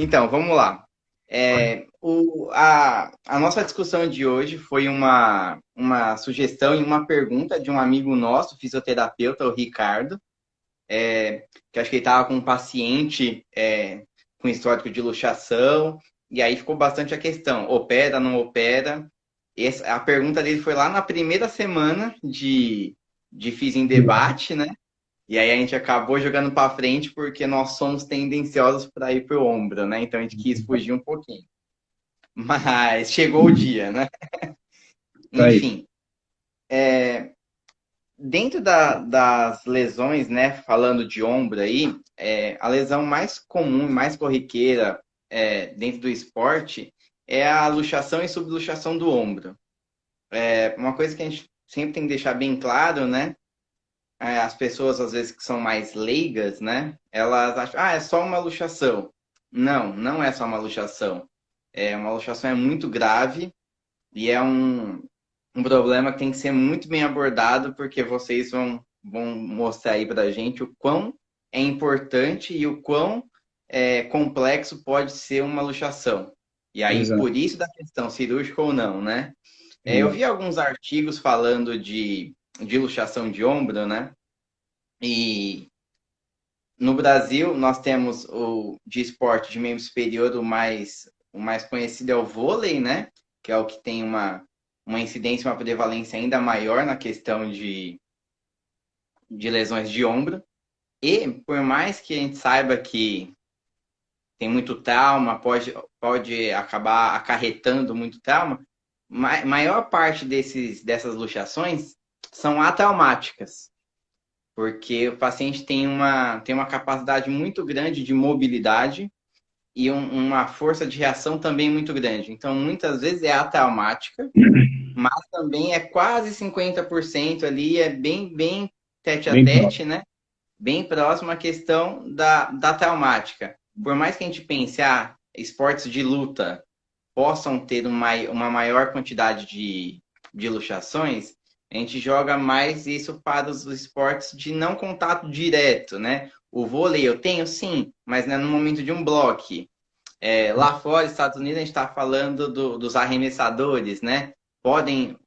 Então, vamos lá. A nossa discussão de hoje foi uma sugestão e uma pergunta de um amigo nosso, fisioterapeuta, o Ricardo, que acho que ele estava com um paciente com histórico de luxação, e aí ficou bastante a questão, opera, não opera? A pergunta dele foi lá na primeira semana de Fiz em Debate, né? E aí a gente acabou jogando para frente porque nós somos tendenciosos para ir pro ombro, né? Então a gente quis fugir um pouquinho. Mas chegou o dia, né? Tá aí. Enfim, dentro das lesões, né? Falando de ombro aí, a lesão mais comum e mais corriqueira dentro do esporte é a luxação e subluxação do ombro. Uma coisa que a gente sempre tem que deixar bem claro, né? As pessoas, às vezes, que são mais leigas, né? Elas acham, é só uma luxação. Não, não é só uma luxação. Uma luxação é muito grave e é um problema que tem que ser muito bem abordado, porque vocês vão mostrar aí pra gente o quão é importante e o quão complexo pode ser uma luxação. E aí, Exato. por isso da questão cirúrgica ou não, né? Eu vi Exato. alguns artigos falando de luxação de ombro, né? E no Brasil, nós temos o de esporte de membro superior, o mais conhecido é o vôlei, né? Que é o que tem uma incidência, uma prevalência ainda maior na questão de lesões de ombro. E por mais que a gente saiba que tem muito trauma, pode acabar acarretando muito trauma, maior parte dessas luxações são atraumáticas. Porque o paciente tem uma capacidade muito grande de mobilidade e uma força de reação também muito grande. Então, muitas vezes é atraumática, mas também é quase 50% ali, é bem, bem tete a Bem próximo. tete, né? Bem próximo à questão da traumática. Por mais que a gente pense, esportes de luta possam ter uma maior quantidade de luxações, a gente joga mais isso para os esportes de não contato direto, né? O vôlei eu tenho, sim, mas não é no momento de um bloco. Lá fora, Estados Unidos, a gente está falando dos arremessadores, né? Podem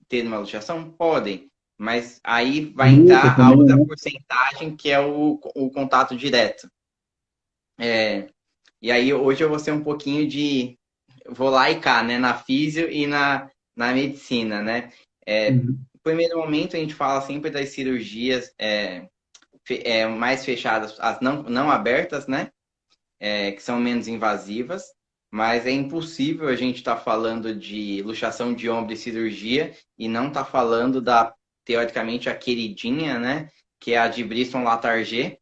ter uma luxação? Podem, mas aí vai Luta entrar a também, outra né? porcentagem, que é o contato direto. E aí hoje eu vou ser um pouquinho vou lá e cá, né? Na físio e na medicina, né? Uhum. No primeiro momento a gente fala sempre das cirurgias mais fechadas, as não abertas, né? Que são menos invasivas, mas é impossível a gente estar falando de luxação de ombro e cirurgia e não estar falando teoricamente, a queridinha, né? Que é a de Briston Latarjet,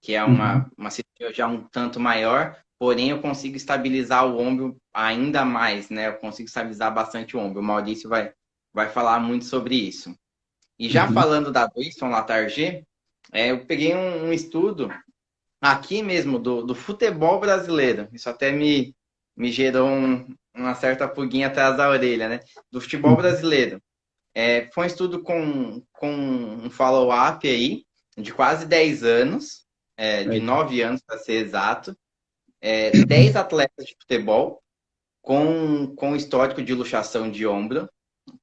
que é Uhum. uma cirurgia já um tanto maior, porém eu consigo estabilizar o ombro ainda mais, né? Eu consigo estabilizar bastante o ombro. O Maurício vai falar muito sobre isso. E já Uhum. falando da Briston Latarjet, eu peguei um estudo aqui mesmo do futebol brasileiro. Isso até me gerou uma certa pulguinha atrás da orelha, né? Do futebol Uhum. brasileiro. Foi um estudo com um follow-up aí de quase 10 anos, de Aí. 9 anos para ser exato, 10 atletas de futebol com histórico de luxação de ombro,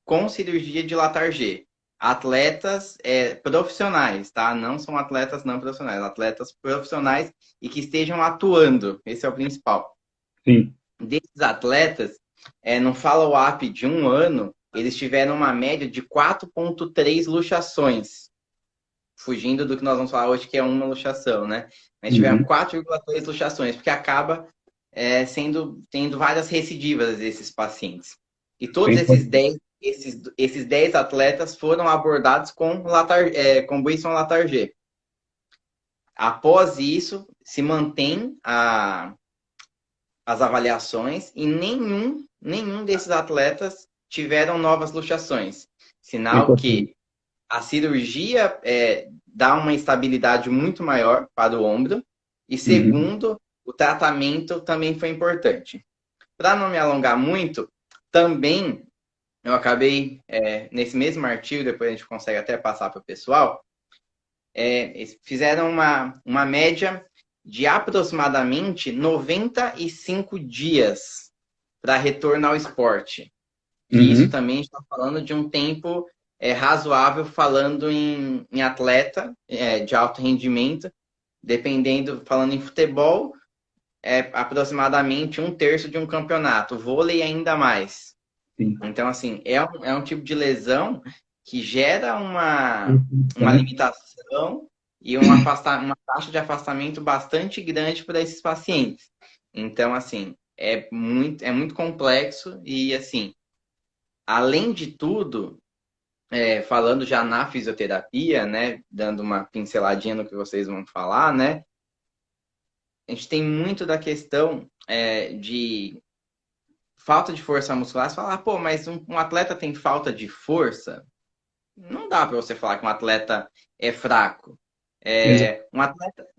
com cirurgia de Latarjet. Atletas profissionais, tá? Não são atletas não profissionais, atletas profissionais e que estejam atuando. Esse é o principal. Sim. Desses atletas, no follow-up de um ano, eles tiveram uma média de 4,3 luxações, fugindo do que nós vamos falar hoje, que é uma luxação, né? Mas tiveram Uhum. 4,3 luxações, porque acaba tendo várias recidivas desses pacientes. E todos Bem esses importante. 10, esses 10 atletas foram abordados com Brisson Latarjet. Após isso, se mantém as avaliações e nenhum desses atletas tiveram novas luxações. Bem Sinal importante. que a cirurgia dá uma estabilidade muito maior para o ombro. E Uhum. segundo, o tratamento também foi importante. Para não me alongar muito, também eu acabei, nesse mesmo artigo, depois a gente consegue até passar para o pessoal, fizeram uma média de aproximadamente 95 dias para retorno ao esporte. E isso também está falando de um tempo razoável, falando em atleta de alto rendimento, dependendo, falando em futebol, aproximadamente 1/3 de um campeonato, vôlei ainda mais. Sim. Então, assim, é um tipo de lesão que gera uma limitação e uma taxa de afastamento bastante grande para esses pacientes. Então, assim, é muito complexo e, assim, além de tudo, falando já na fisioterapia, né, dando uma pinceladinha no que vocês vão falar, né, a gente tem muito da questão de falta de força muscular. Você fala, pô, mas um atleta tem falta de força? Não dá para você falar que um atleta é fraco.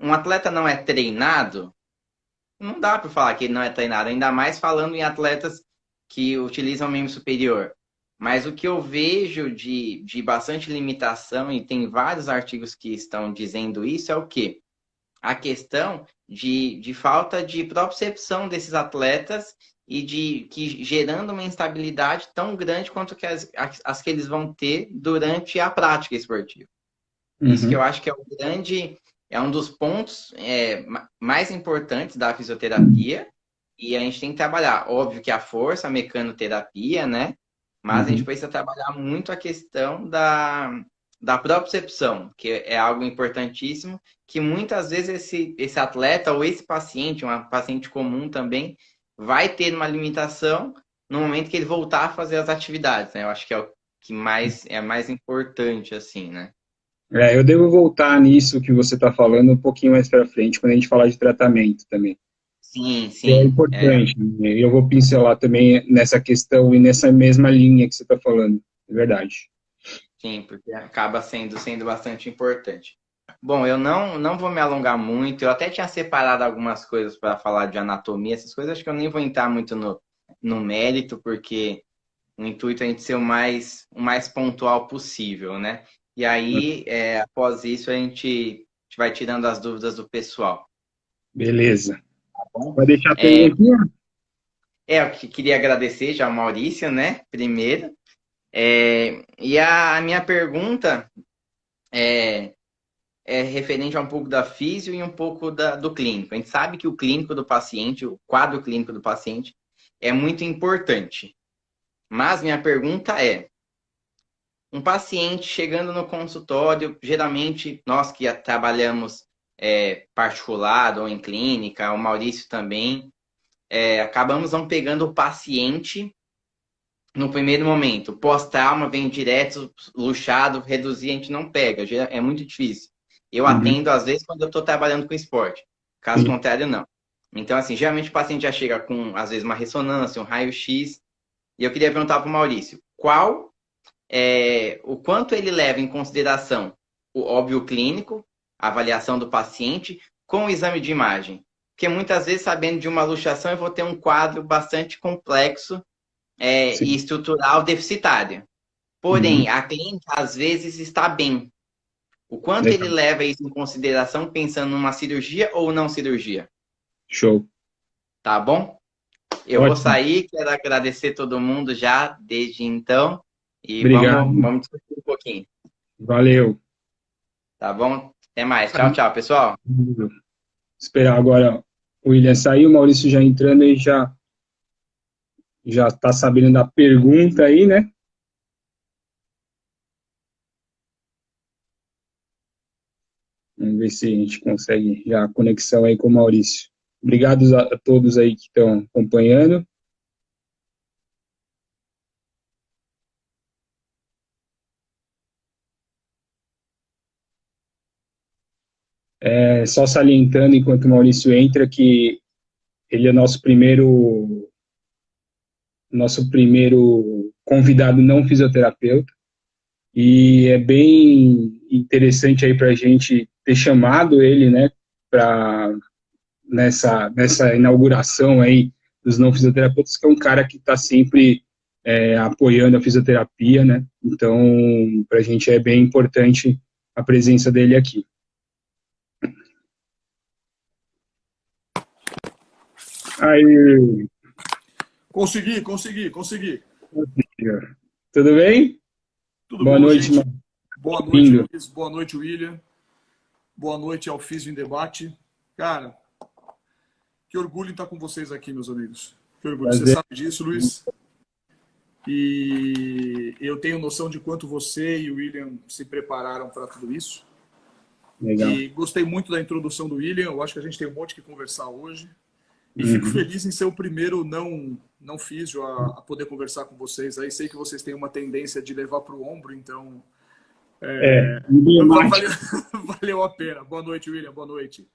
Um atleta não é treinado? Não dá para falar que ele não é treinado, ainda mais falando em atletas que utilizam membro superior. Mas o que eu vejo de bastante limitação, e tem vários artigos que estão dizendo isso, é o quê? A questão de falta de propriocepção desses atletas e que gerando uma instabilidade tão grande quanto que as que eles vão ter durante a prática esportiva. Isso que eu acho que é um dos pontos mais importantes da fisioterapia, e a gente tem que trabalhar, óbvio que a força, a mecanoterapia, né? Mas a gente precisa trabalhar muito a questão da propriocepção, que é algo importantíssimo, que muitas vezes esse atleta ou esse paciente, um paciente comum também, vai ter uma limitação no momento que ele voltar a fazer as atividades, né? Eu acho que é o que é mais importante, assim, né? Eu devo voltar nisso que você está falando um pouquinho mais para frente, quando a gente falar de tratamento também. Sim, Que é sim. importante. Eu vou pincelar também nessa questão e nessa mesma linha que você está falando. É verdade. Sim, porque acaba sendo bastante importante. Bom, eu não vou me alongar muito. Eu até tinha separado algumas coisas para falar de anatomia, essas coisas. Acho que eu nem vou entrar muito no mérito, porque o intuito é a gente ser o mais pontual possível, né? E aí, após isso, a gente vai tirando as dúvidas do pessoal. Beleza. Tá bom? Vai deixar a perguntinha? Eu que queria agradecer já ao Maurício, né? Primeiro. E a minha pergunta é referente a um pouco da físio e um pouco do clínico. A gente sabe que o clínico do paciente, o quadro clínico do paciente, é muito importante. Mas minha pergunta é: um paciente chegando no consultório, geralmente nós que trabalhamos particular ou em clínica, o Maurício também, acabamos não pegando o paciente no primeiro momento. Pós-trauma vem direto, luxado, reduzir, a gente não pega, é muito difícil. Eu atendo, às vezes, quando eu estou trabalhando com esporte. Caso contrário, não. Então, assim, geralmente o paciente já chega com, às vezes, uma ressonância, um raio-x. E eu queria perguntar para o Maurício, o quanto ele leva em consideração o óbvio clínico, a avaliação do paciente, com o exame de imagem? Porque muitas vezes, sabendo de uma luxação, eu vou ter um quadro bastante complexo e estrutural deficitário. Porém, a clínica, às vezes, está bem. O quanto ele leva isso em consideração pensando numa cirurgia ou não cirurgia? Show. Tá bom? Eu vou sair, quero agradecer todo mundo já desde então. E vamos discutir um pouquinho. Valeu. Tá bom? Até mais. Tchau, tchau, pessoal. Esperar agora o William sair, o Maurício já entrando e já está sabendo da pergunta aí, né? Vamos ver se a gente consegue já a conexão aí com o Maurício. Obrigado a todos aí que estão acompanhando. Só salientando, enquanto o Maurício entra, que ele é nosso primeiro convidado não fisioterapeuta, e é bem interessante aí para a gente ter chamado ele, né, nessa inauguração aí dos não fisioterapeutas, que é um cara que está sempre apoiando a fisioterapia, né, então para a gente é bem importante a presença dele aqui. Aí, Consegui. tudo bem? Tudo Boa bom, noite, gente? mano. Boa noite, Lindo. Luiz. Boa noite, William. Boa noite ao Físio em Debate. Cara, que orgulho em estar com vocês aqui, meus amigos. Que orgulho. Você Prazer. sabe disso, Luiz. E eu tenho noção de quanto você e o William se prepararam para tudo isso. Legal. E gostei muito da introdução do William. Eu acho que a gente tem um monte que conversar hoje. E fico Uhum. feliz em ser o primeiro não físio a poder conversar com vocês. Aí sei que vocês têm uma tendência de levar para o ombro, então Emblemático. valeu a pena. Boa noite, William. Boa noite.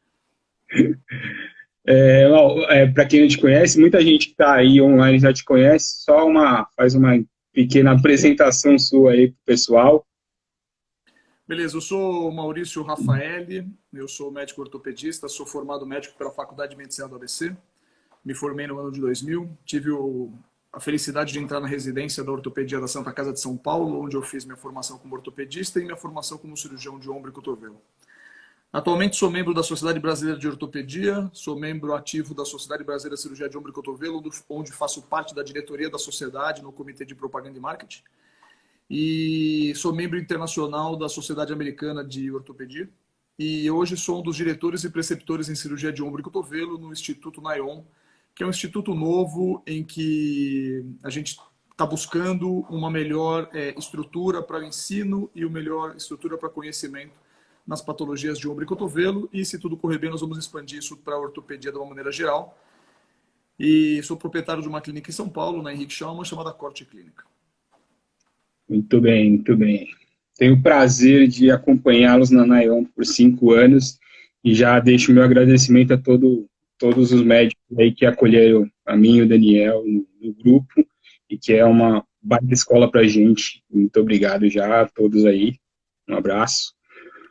Para quem não te conhece, muita gente que está aí online já te conhece, faz uma pequena apresentação sua aí pro pessoal. Beleza, eu sou Maurício Rafaeli, eu sou médico ortopedista, sou formado médico pela Faculdade de Medicina do ABC, me formei no ano de 2000, tive a felicidade de entrar na residência da ortopedia da Santa Casa de São Paulo, onde eu fiz minha formação como ortopedista e minha formação como cirurgião de ombro e cotovelo. Atualmente sou membro da Sociedade Brasileira de Ortopedia, sou membro ativo da Sociedade Brasileira de Cirurgia de Ombro e Cotovelo, onde faço parte da diretoria da sociedade no Comitê de Propaganda e Marketing. E sou membro internacional da Sociedade Americana de Ortopedia. E hoje sou um dos diretores e preceptores em cirurgia de ombro e cotovelo no Instituto Nayon, que é um instituto novo em que a gente está buscando uma melhor estrutura para o ensino e uma melhor estrutura para conhecimento nas patologias de ombro e cotovelo. E se tudo correr bem, nós vamos expandir isso para a ortopedia de uma maneira geral. E sou proprietário de uma clínica em São Paulo, na Henrique Schaumann, chamada Corte Clínica. Muito bem, muito bem. Tenho o prazer de acompanhá-los na Nayon por 5 anos e já deixo meu agradecimento a todos os médicos aí que acolheram a mim e o Daniel no grupo e que é uma baita escola para a gente. Muito obrigado já a todos aí. Um abraço.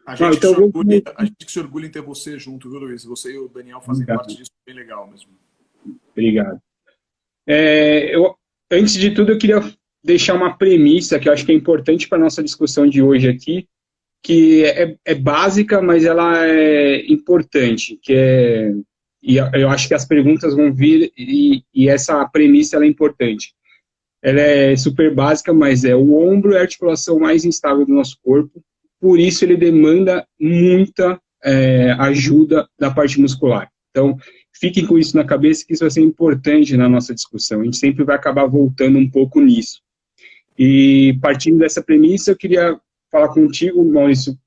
A gente que se orgulha em ter você junto, viu, Luiz? Você e o Daniel fazem parte disso, bem legal mesmo. Obrigado. Antes de tudo, eu queria deixar uma premissa que eu acho que é importante para a nossa discussão de hoje aqui, que é básica, mas ela é importante, e eu acho que as perguntas vão vir, e essa premissa ela é importante. Ela é super básica, mas o ombro é a articulação mais instável do nosso corpo, por isso ele demanda muita ajuda da parte muscular. Então, fiquem com isso na cabeça, que isso vai ser importante na nossa discussão. A gente sempre vai acabar voltando um pouco nisso. E partindo dessa premissa, eu queria falar contigo, Maurício,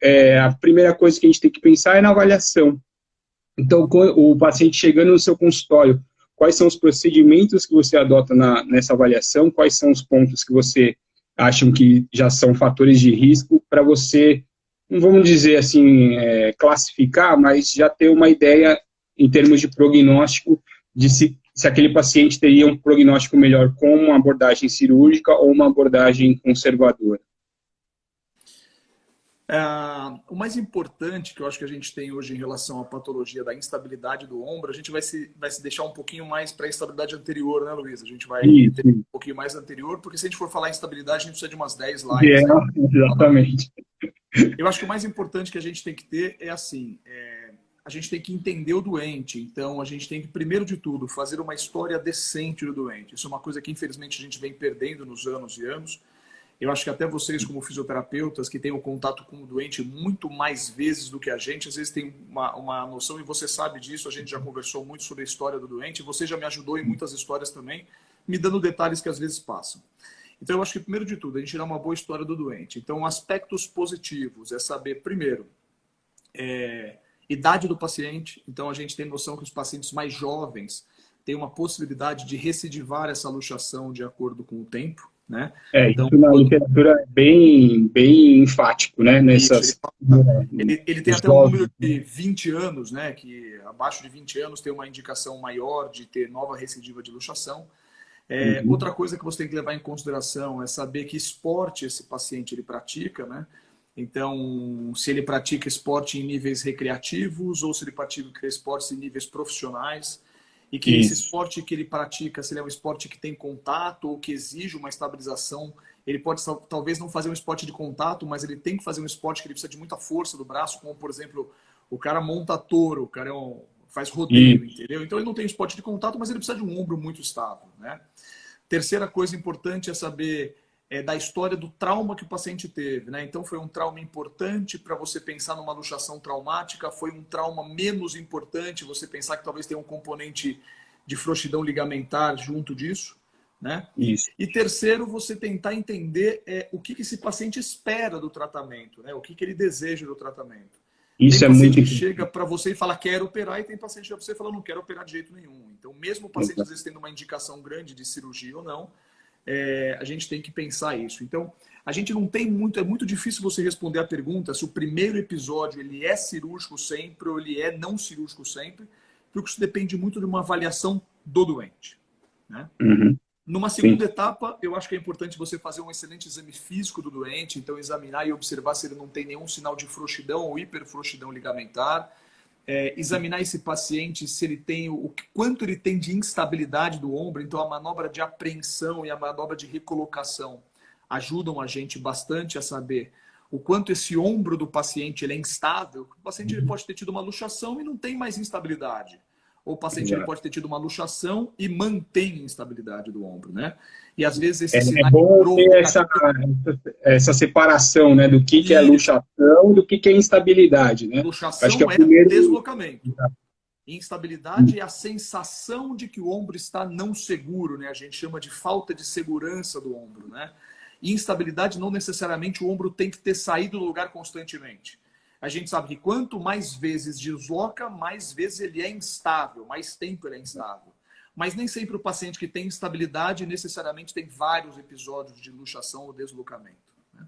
a primeira coisa que a gente tem que pensar é na avaliação. Então, o paciente chegando no seu consultório, quais são os procedimentos que você adota nessa avaliação, quais são os pontos que você acha que já são fatores de risco para você, não vamos dizer assim, classificar, mas já ter uma ideia em termos de prognóstico de se aquele paciente teria um prognóstico melhor com uma abordagem cirúrgica ou uma abordagem conservadora. O mais importante que eu acho que a gente tem hoje em relação à patologia da instabilidade do ombro, a gente vai se deixar um pouquinho mais para a instabilidade anterior, né, Luiz? A gente vai ter um pouquinho mais anterior, porque se a gente for falar em instabilidade, a gente precisa de umas 10 lives. Exatamente. Eu acho que o mais importante que a gente tem que ter é assim, a gente tem que entender o doente. Então, a gente tem que, primeiro de tudo, fazer uma história decente do doente. Isso é uma coisa que, infelizmente, a gente vem perdendo nos anos e anos. Eu acho que até vocês, como fisioterapeutas, que têm o contato com o doente muito mais vezes do que a gente, às vezes tem uma noção, e você sabe disso, a gente já conversou muito sobre a história do doente, você já me ajudou em muitas histórias também, me dando detalhes que às vezes passam. Então, eu acho que, primeiro de tudo, a gente tirar uma boa história do doente. Então, aspectos positivos é saber, primeiro, idade do paciente. Então, a gente tem noção que os pacientes mais jovens têm uma possibilidade de recidivar essa luxação de acordo com o tempo. Né? Então, isso na literatura é bem enfático, né? Ele tem até um número de 20 anos, né? Que abaixo de 20 anos tem uma indicação maior de ter nova recidiva de luxação. Outra coisa que você tem que levar em consideração é saber que esporte esse paciente ele pratica, né? Então, se ele pratica esporte em níveis recreativos ou se ele pratica esportes em níveis profissionais. E que esse esporte que ele pratica, se ele é um esporte que tem contato ou que exige uma estabilização, ele pode talvez não fazer um esporte de contato, mas ele tem que fazer um esporte que ele precisa de muita força do braço, como, por exemplo, o cara monta touro, o cara faz rodeio, entendeu? Então ele não tem esporte de contato, mas ele precisa de um ombro muito estável, né? Terceira coisa importante é saber da história do trauma que o paciente teve, né? Então foi um trauma importante para você pensar numa luxação traumática, foi um trauma menos importante, você pensar que talvez tenha um componente de frouxidão ligamentar junto disso, né? Isso. E terceiro, você tentar entender o que esse paciente espera do tratamento, né? O que ele deseja do tratamento. Isso tem é paciente muito que chega para você e fala, quero operar, e tem paciente que chega para você e fala, não quero operar de jeito nenhum. Então, mesmo o paciente, às vezes, tendo uma indicação grande de cirurgia ou não, a gente tem que pensar isso. Então, a gente não tem muito, é muito difícil você responder a pergunta se o primeiro episódio ele é cirúrgico sempre ou ele é não cirúrgico sempre, porque isso depende muito de uma avaliação do doente, né? Uhum. Numa segunda etapa, eu acho que é importante você fazer um excelente exame físico do doente, então examinar e observar se ele não tem nenhum sinal de frouxidão ou hiperfrouxidão ligamentar, examinar esse paciente se ele tem quanto ele tem de instabilidade do ombro, então a manobra de apreensão e a manobra de recolocação ajudam a gente bastante a saber o quanto esse ombro do paciente ele é instável. O paciente ele pode ter tido uma luxação e não tem mais instabilidade. Ou o paciente ele pode ter tido uma luxação e mantém a instabilidade do ombro, né? E às vezes esse é bom ter essa separação, né, do que é luxação, do que é instabilidade, né? Luxação acho que é primeiro deslocamento. Instabilidade é a sensação de que o ombro está não seguro, né? A gente chama de falta de segurança do ombro, né? E instabilidade não necessariamente o ombro tem que ter saído do lugar constantemente. A gente sabe que quanto mais vezes desloca, mais vezes ele é instável, mais tempo ele é instável. Mas nem sempre o paciente que tem instabilidade necessariamente tem vários episódios de luxação ou deslocamento, né?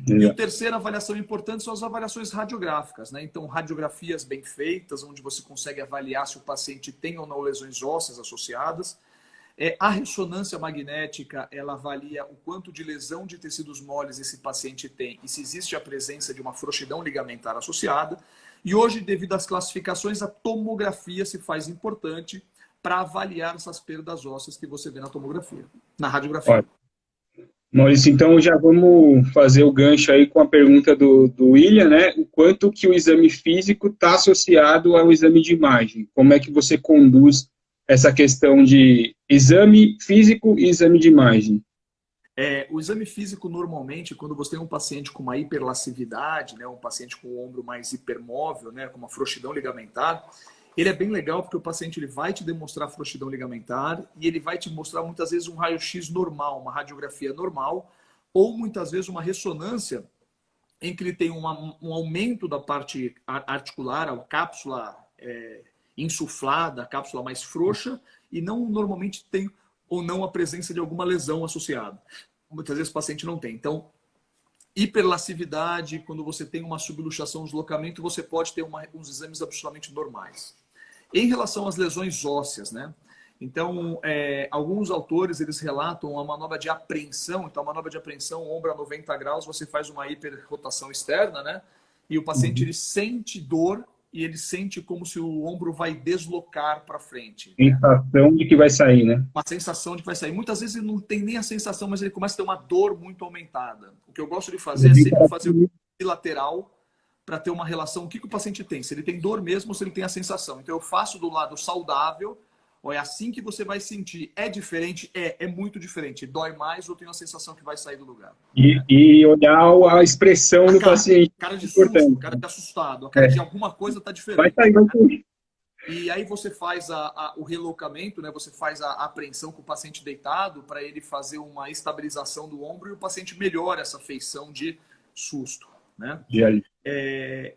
E a terceira avaliação importante são as avaliações radiográficas, né? Então, radiografias bem feitas, onde você consegue avaliar se o paciente tem ou não lesões ósseas associadas. A ressonância magnética, ela avalia o quanto de lesão de tecidos moles esse paciente tem e se existe a presença de uma frouxidão ligamentar associada. E hoje, devido às classificações, a tomografia se faz importante para avaliar essas perdas ósseas que você vê na tomografia, na radiografia. Olha, Maurício, então já vamos fazer o gancho aí com a pergunta do William, né? O quanto que o exame físico está associado ao exame de imagem? Como é que você conduz essa questão de exame físico e exame de imagem? O exame físico, normalmente, quando você tem um paciente com uma hiperlassividade, né, um paciente com o ombro mais hipermóvel, né, com uma frouxidão ligamentar, ele é bem legal porque o paciente ele vai te demonstrar frouxidão ligamentar e ele vai te mostrar muitas vezes um raio-x normal, uma radiografia normal, ou muitas vezes uma ressonância em que ele tem um aumento da parte articular, a cápsula insuflada, a cápsula mais frouxa, e não normalmente tem ou não a presença de alguma lesão associada. Muitas vezes o paciente não tem. Então, hiperlassividade, quando você tem uma subluxação, um deslocamento, você pode ter uns exames absolutamente normais. Em relação às lesões ósseas, né? Então, alguns autores, eles relatam a manobra de apreensão. Então, a manobra de apreensão, ombro a 90 graus, você faz uma hiperrotação externa, né? E o paciente, ele sente dor e ele sente como se o ombro vai deslocar para frente. Sensação de que vai sair, né? Uma sensação de que vai sair. Muitas vezes ele não tem nem a sensação, mas ele começa a ter uma dor muito aumentada. O que eu gosto de fazer é sempre fazer o bilateral para ter uma relação. O que o paciente tem? Se ele tem dor mesmo ou se ele tem a sensação. Então eu faço do lado saudável. É assim que você vai sentir. É diferente? É muito diferente. Dói mais ou tem a sensação que vai sair do lugar. E olhar a expressão do paciente. Cara de susto, cara de assustado. A cara de alguma coisa está diferente. Vai sair, vai sair. E aí você faz o relocamento, né? Você faz a apreensão com o paciente deitado para ele fazer uma estabilização do ombro e o paciente melhora essa feição de susto, né?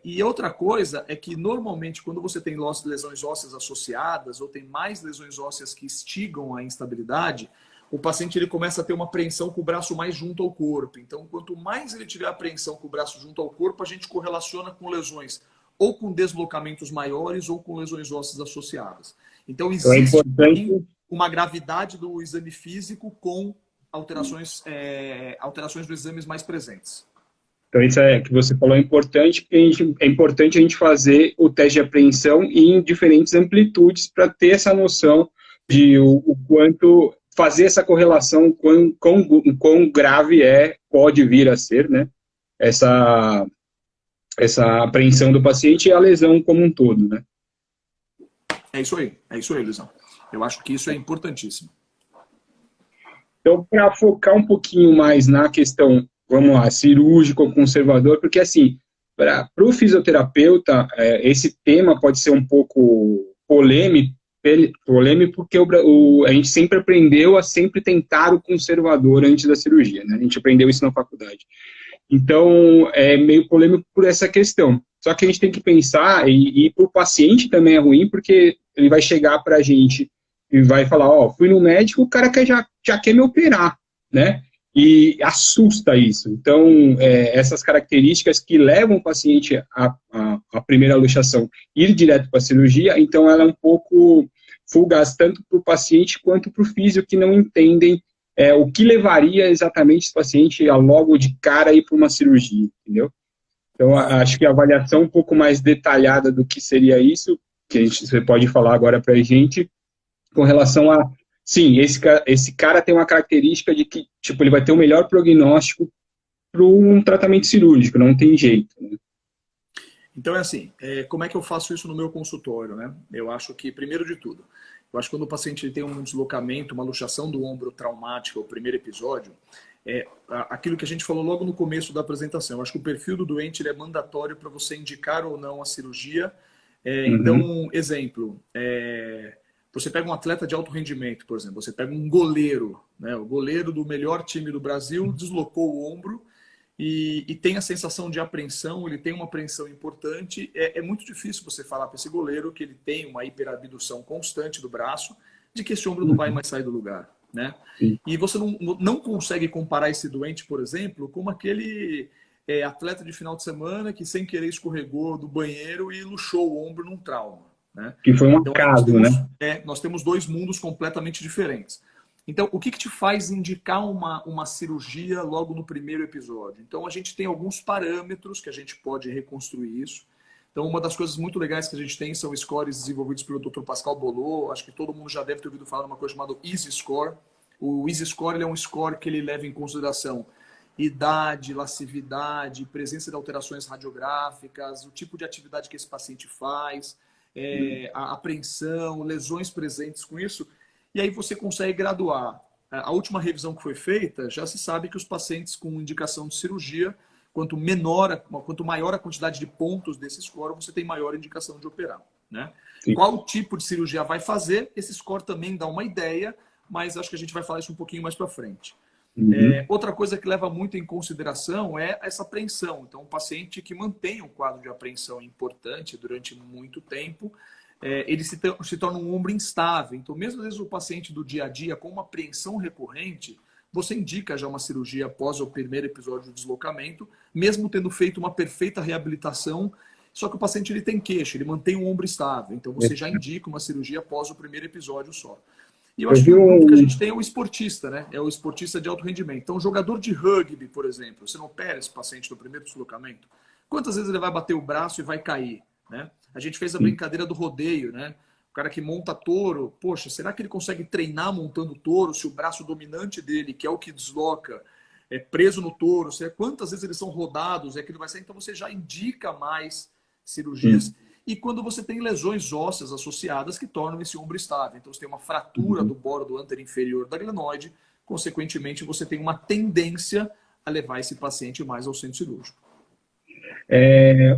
E outra coisa é que normalmente quando você tem lesões ósseas associadas ou tem mais lesões ósseas que instigam a instabilidade, o paciente ele começa a ter uma apreensão com o braço mais junto ao corpo. Então, quanto mais ele tiver apreensão com o braço junto ao corpo, a gente correlaciona com lesões ou com deslocamentos maiores ou com lesões ósseas associadas. Então, existe uma gravidade do exame físico com alterações dos exames mais presentes. Então, isso que você falou é importante, porque é importante a gente fazer o teste de apreensão em diferentes amplitudes para ter essa noção de o quanto fazer essa correlação, quão grave pode vir a ser, né, essa apreensão do paciente e a lesão como um todo, né? É isso aí, Luizão. Eu acho que isso é importantíssimo. Então, para focar um pouquinho mais na questão, vamos lá, cirúrgico ou conservador, porque assim, para o fisioterapeuta, esse tema pode ser um pouco polêmico porque a gente sempre aprendeu a sempre tentar o conservador antes da cirurgia, né? A gente aprendeu isso na faculdade. Então, é meio polêmico por essa questão. Só que a gente tem que pensar, e para o paciente também é ruim, porque ele vai chegar para a gente e vai falar, fui no médico, o cara já quer me operar, né? E assusta isso. Então, essas características que levam o paciente à primeira luxação ir direto para a cirurgia, então ela é um pouco fugaz, tanto para o paciente quanto para o físio, que não entendem o que levaria exatamente esse paciente a logo de cara ir para uma cirurgia, entendeu? Então, acho que a avaliação um pouco mais detalhada do que seria isso, que você pode falar agora para a gente, com relação a, sim, esse cara tem uma característica de que, tipo, ele vai ter o melhor prognóstico para um tratamento cirúrgico, não tem jeito, né? Então, é assim, como é que eu faço isso no meu consultório, né? Eu acho que, primeiro de tudo, eu acho que quando o paciente tem um deslocamento, uma luxação do ombro traumática, o primeiro episódio, aquilo que a gente falou logo no começo da apresentação. Eu acho que o perfil do doente ele é mandatório para você indicar ou não a cirurgia. Então, exemplo, você pega um atleta de alto rendimento, por exemplo, você pega um goleiro, né? O goleiro do melhor time do Brasil deslocou o ombro e tem a sensação de apreensão, ele tem uma apreensão importante. É muito difícil você falar para esse goleiro que ele tem uma hiperabdução constante do braço, de que esse ombro não vai mais sair do lugar, né? E você não consegue comparar esse doente, por exemplo, com aquele atleta de final de semana que sem querer escorregou do banheiro e luxou o ombro num trauma, né? Que foi um acaso, né? Nós temos dois mundos completamente diferentes. Então, o que te faz indicar uma cirurgia logo no primeiro episódio? Então, a gente tem alguns parâmetros que a gente pode reconstruir isso. Então, uma das coisas muito legais que a gente tem são scores desenvolvidos pelo Dr. Pascal Bolot. Acho que todo mundo já deve ter ouvido falar de uma coisa chamada Easy Score. O Easy Score ele é um score que ele leva em consideração idade, lascividade, presença de alterações radiográficas, o tipo de atividade que esse paciente faz, a apreensão, lesões presentes com isso. E aí você consegue graduar. A última revisão que foi feita, já se sabe que os pacientes com indicação de cirurgia, quanto maior a quantidade de pontos desse score, você tem maior indicação de operar, né? Qual tipo de cirurgia vai fazer? Esse score também dá uma ideia, mas acho que a gente vai falar isso um pouquinho mais para frente. Outra coisa que leva muito em consideração é essa apreensão. Então, um paciente que mantém um quadro de apreensão importante durante muito tempo, ele se torna um ombro instável. Então, mesmo às vezes o paciente do dia a dia com uma apreensão recorrente, você indica já uma cirurgia após o primeiro episódio do deslocamento, mesmo tendo feito uma perfeita reabilitação, só que o paciente ele tem queixo, ele mantém o ombro estável. Então, você já indica uma cirurgia após o primeiro episódio só. E eu acho que o grupo que a gente tem é o esportista, né? É o esportista de alto rendimento. Então, um jogador de rugby, por exemplo, você não opera esse paciente no primeiro deslocamento, quantas vezes ele vai bater o braço e vai cair, né? A gente fez a brincadeira do rodeio, né? O cara que monta touro, poxa, será que ele consegue treinar montando touro se o braço dominante dele, que é o que desloca, é preso no touro? Quantas vezes eles são rodados, é que ele vai sair? Então você já indica mais cirurgias. E quando você tem lesões ósseas associadas que tornam esse ombro estável. Então você tem uma fratura do boro anterior da glenoide, consequentemente você tem uma tendência a levar esse paciente mais ao centro cirúrgico.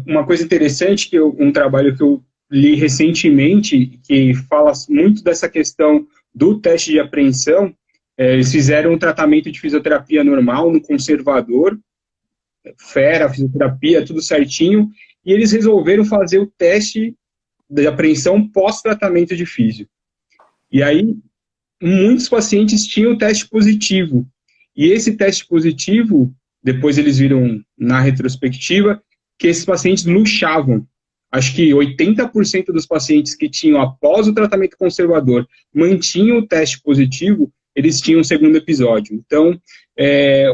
Uma coisa interessante, um trabalho que eu li recentemente, que fala muito dessa questão do teste de apreensão, eles fizeram um tratamento de fisioterapia normal no conservador, fisioterapia, tudo certinho, e eles resolveram fazer o teste de apreensão pós-tratamento de físio. E aí, muitos pacientes tinham o teste positivo, e esse teste positivo, depois eles viram na retrospectiva, que esses pacientes luxavam. Acho que 80% dos pacientes que tinham, após o tratamento conservador, mantinham o teste positivo, eles tinham um segundo episódio. Então, é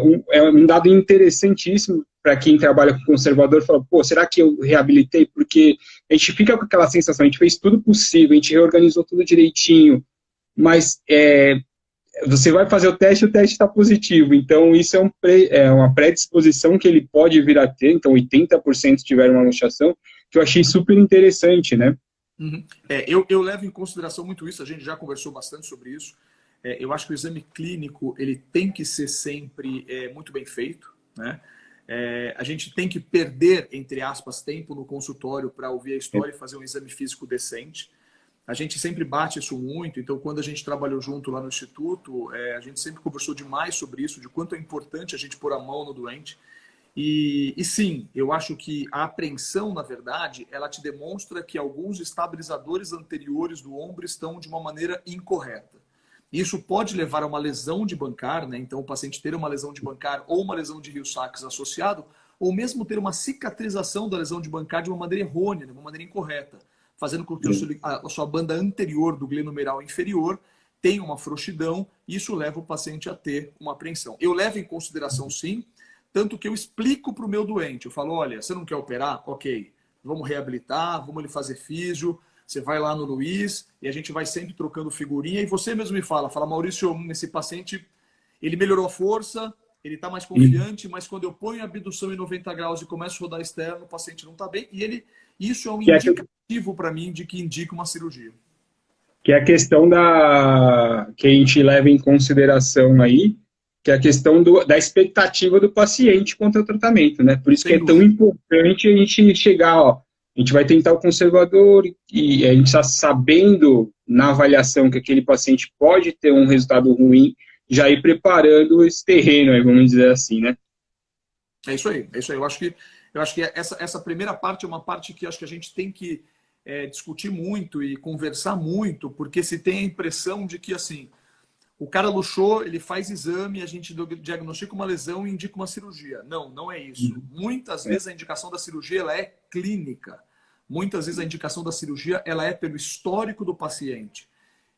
um dado interessantíssimo para quem trabalha com conservador, fala, pô, será que eu reabilitei? Porque a gente fica com aquela sensação, a gente fez tudo possível, a gente reorganizou tudo direitinho, mas você vai fazer o teste está positivo. Então, isso é uma predisposição que ele pode vir a ter. Então, 80% tiveram uma luxação, que eu achei super interessante, né? Uhum. Eu levo em consideração muito isso, a gente já conversou bastante sobre isso. Eu acho que o exame clínico ele tem que ser sempre muito bem feito, né? A gente tem que perder, entre aspas, tempo no consultório para ouvir a história e fazer um exame físico decente. A gente sempre bate isso muito, então quando a gente trabalhou junto lá no Instituto, a gente sempre conversou demais sobre isso, de quanto é importante a gente pôr a mão no doente. E sim, eu acho que a apreensão, na verdade, ela te demonstra que alguns estabilizadores anteriores do ombro estão de uma maneira incorreta. Isso pode levar a uma lesão de bancar, né? Então o paciente ter uma lesão de bancar ou uma lesão de Hill-Sachs associado, ou mesmo ter uma cicatrização da lesão de bancar de uma maneira errônea, de uma maneira incorreta, fazendo com que a sua banda anterior do glenomeral inferior tenha uma frouxidão, e isso leva o paciente a ter uma apreensão. Eu levo em consideração, sim, tanto que eu explico para o meu doente, eu falo, olha, você não quer operar? Ok, vamos reabilitar, vamos lhe fazer físio, você vai lá no Luiz e a gente vai sempre trocando figurinha e você mesmo me fala, Maurício, esse paciente, ele melhorou a força, ele está mais confiante, mas quando eu ponho a abdução em 90 graus e começo a rodar externo, o paciente não está bem e isso é um indicativo para mim de que indica uma cirurgia. Que é a questão que a gente leva em consideração aí, que é a questão da expectativa do paciente quanto ao tratamento, né? Por isso que é tão importante a gente chegar, ó, a gente vai tentar o conservador e a gente está sabendo na avaliação que aquele paciente pode ter um resultado ruim, já ir preparando esse terreno, aí, vamos dizer assim, né? É isso aí, é isso aí. Eu acho que essa primeira parte é uma parte que acho que a gente tem que discutir muito e conversar muito, porque se tem a impressão de que, assim, o cara luxou, ele faz exame, a gente diagnostica uma lesão e indica uma cirurgia. Não, não é isso. Muitas vezes a indicação da cirurgia ela é clínica. Muitas vezes a indicação da cirurgia ela é pelo histórico do paciente.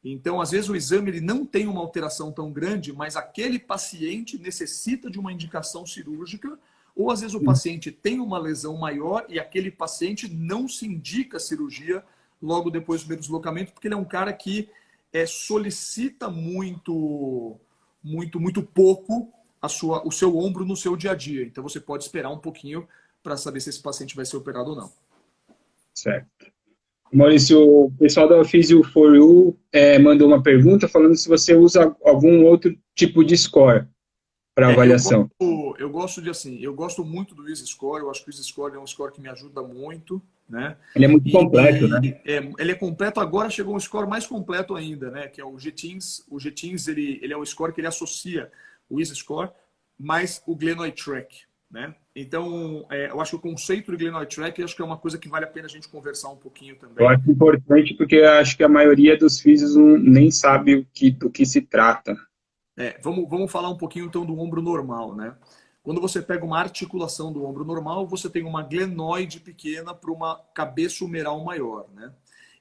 Então, às vezes o exame ele não tem uma alteração tão grande, mas aquele paciente necessita de uma indicação cirúrgica, ou às vezes o paciente tem uma lesão maior e aquele paciente não se indica cirurgia logo depois do primeiro deslocamento, porque ele é um cara que solicita muito pouco o seu ombro no seu dia a dia. Então você pode esperar um pouquinho para saber se esse paciente vai ser operado ou não. Certo. Maurício, o pessoal da Physio4U mandou uma pergunta falando se você usa algum outro tipo de score para avaliação. Eu gosto muito do Easy Score, eu acho que o Easy Score é um score que me ajuda muito, né? Ele é muito completo, né? Ele é completo, agora chegou um score mais completo ainda, né? Que é o GTINS. O GTINS, ele é um score que ele associa o Easy Score mais o Glenoid Track, né? Então, eu acho que o conceito do Glenoid Track acho que é uma coisa que vale a pena a gente conversar um pouquinho também. Eu acho importante porque eu acho que a maioria dos físios nem sabe do que se trata. Vamos falar um pouquinho então do ombro normal, né? Quando você pega uma articulação do ombro normal, você tem uma glenoide pequena para uma cabeça humeral maior, né?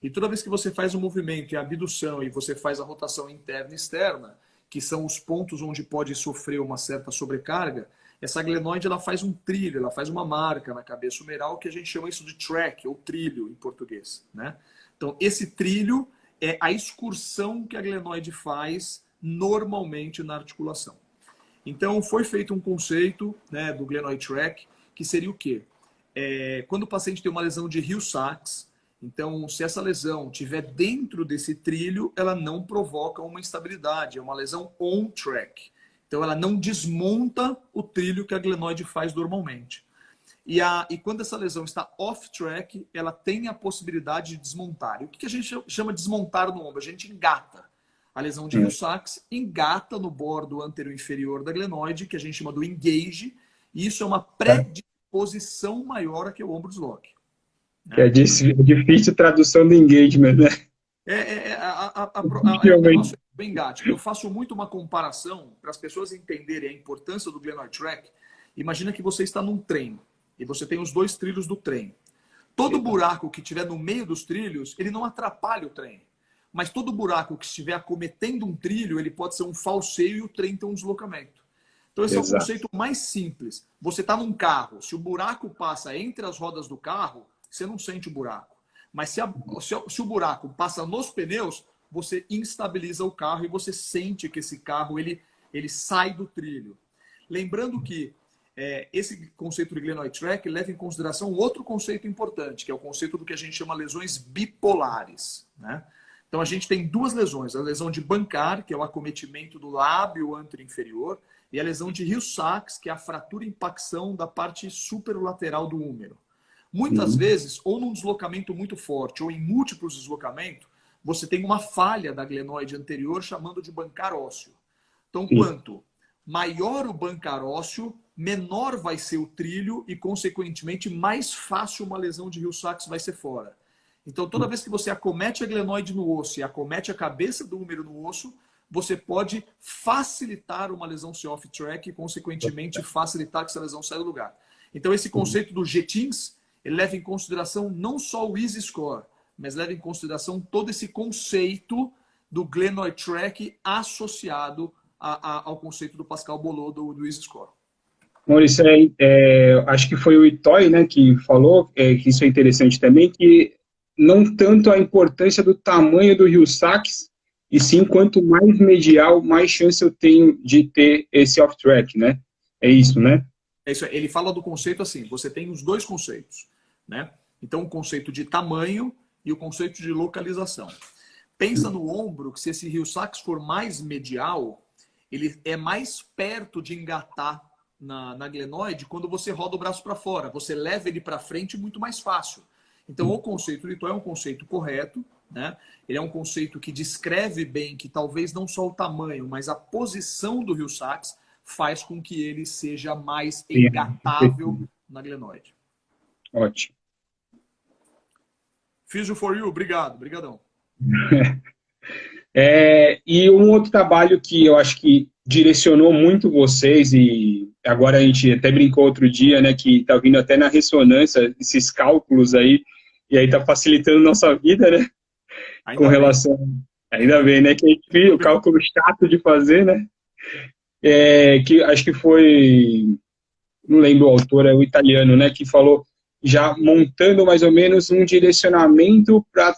E toda vez que você faz um movimento e a abdução e você faz a rotação interna e externa, que são os pontos onde pode sofrer uma certa sobrecarga, essa glenoide ela faz um trilho, ela faz uma marca na cabeça humeral que a gente chama isso de track, ou trilho em português, né? Então, esse trilho é a excursão que a glenoide faz normalmente na articulação. Então, foi feito um conceito, né, do Glenoid Track, que seria o quê? Quando o paciente tem uma lesão de Hill-Sachs, então, se essa lesão estiver dentro desse trilho, ela não provoca uma instabilidade, é uma lesão on-track. Então, ela não desmonta o trilho que a glenoide faz normalmente. E quando essa lesão está off-track, ela tem a possibilidade de desmontar. E o que a gente chama de desmontar no ombro? A gente engata. A lesão de Hill-Sachs engata no bordo anterior-inferior da glenoide, que a gente chama do engage, e isso é uma predisposição maior a que o ombro desloque. Né? Que é difícil tradução do engagement, né? Nossa, engate. Eu faço muito uma comparação para as pessoas entenderem a importância do Glenoid Track. Imagina que você está num trem e você tem os dois trilhos do trem. Todo buraco que tiver no meio dos trilhos, ele não atrapalha o trem. Mas todo buraco que estiver acometendo um trilho, ele pode ser um falseio e o trem tem um deslocamento. Então esse é o conceito mais simples. Você está num carro, se o buraco passa entre as rodas do carro, você não sente o buraco. Mas se o buraco passa nos pneus, você instabiliza o carro e você sente que esse carro ele sai do trilho. Lembrando que esse conceito de glenoid tract leva em consideração outro conceito importante, que é o conceito do que a gente chama lesões bipolares, né? Então a gente tem duas lesões, a lesão de Bankar, que é o acometimento do lábio anterior-inferior, e a lesão de Hill-Sachs, que é a fratura e impacção da parte superolateral do húmero. Muitas vezes, ou num deslocamento muito forte, ou em múltiplos deslocamentos, você tem uma falha da glenoide anterior chamando de Bankar ósseo. Então, quanto maior o Bankar ósseo, menor vai ser o trilho e, consequentemente, mais fácil uma lesão de Hill-Sachs vai ser fora. Então, toda vez que você acomete a glenoide no osso e acomete a cabeça do húmero no osso, você pode facilitar uma lesão ser off-track e, consequentemente, facilitar que essa lesão saia do lugar. Então, esse conceito do GTINS, ele leva em consideração não só o Easy Score, mas leva em consideração todo esse conceito do glenoid tract associado ao conceito do Pascal Bolot do Easy Score. Maurício, acho que foi o Itoy, né, que falou, que isso é interessante também, que não tanto a importância do tamanho do Hill-Sachs, e sim quanto mais medial, mais chance eu tenho de ter esse off-track, né? É isso, né? É isso. Ele fala do conceito assim, você tem os dois conceitos, né? Então, o conceito de tamanho e o conceito de localização. Pensa no ombro, que se esse Hill-Sachs for mais medial, ele é mais perto de engatar na glenoide quando você roda o braço para fora. Você leva ele para frente muito mais fácil. Então, o conceito do Itoy é um conceito correto, né? Ele é um conceito que descreve bem que talvez não só o tamanho, mas a posição do Hill-Sachs faz com que ele seja mais engatável na glenoide. Ótimo. Physio for you, obrigado, brigadão. E um outro trabalho que eu acho que direcionou muito vocês, e agora a gente até brincou outro dia, né, que está vindo até na ressonância, esses cálculos aí, e aí está facilitando nossa vida, né, com relação... Ainda bem, né, que a gente viu o cálculo chato de fazer, né, que acho que foi, não lembro o autor, é o italiano, né, que falou, já montando mais ou menos um direcionamento para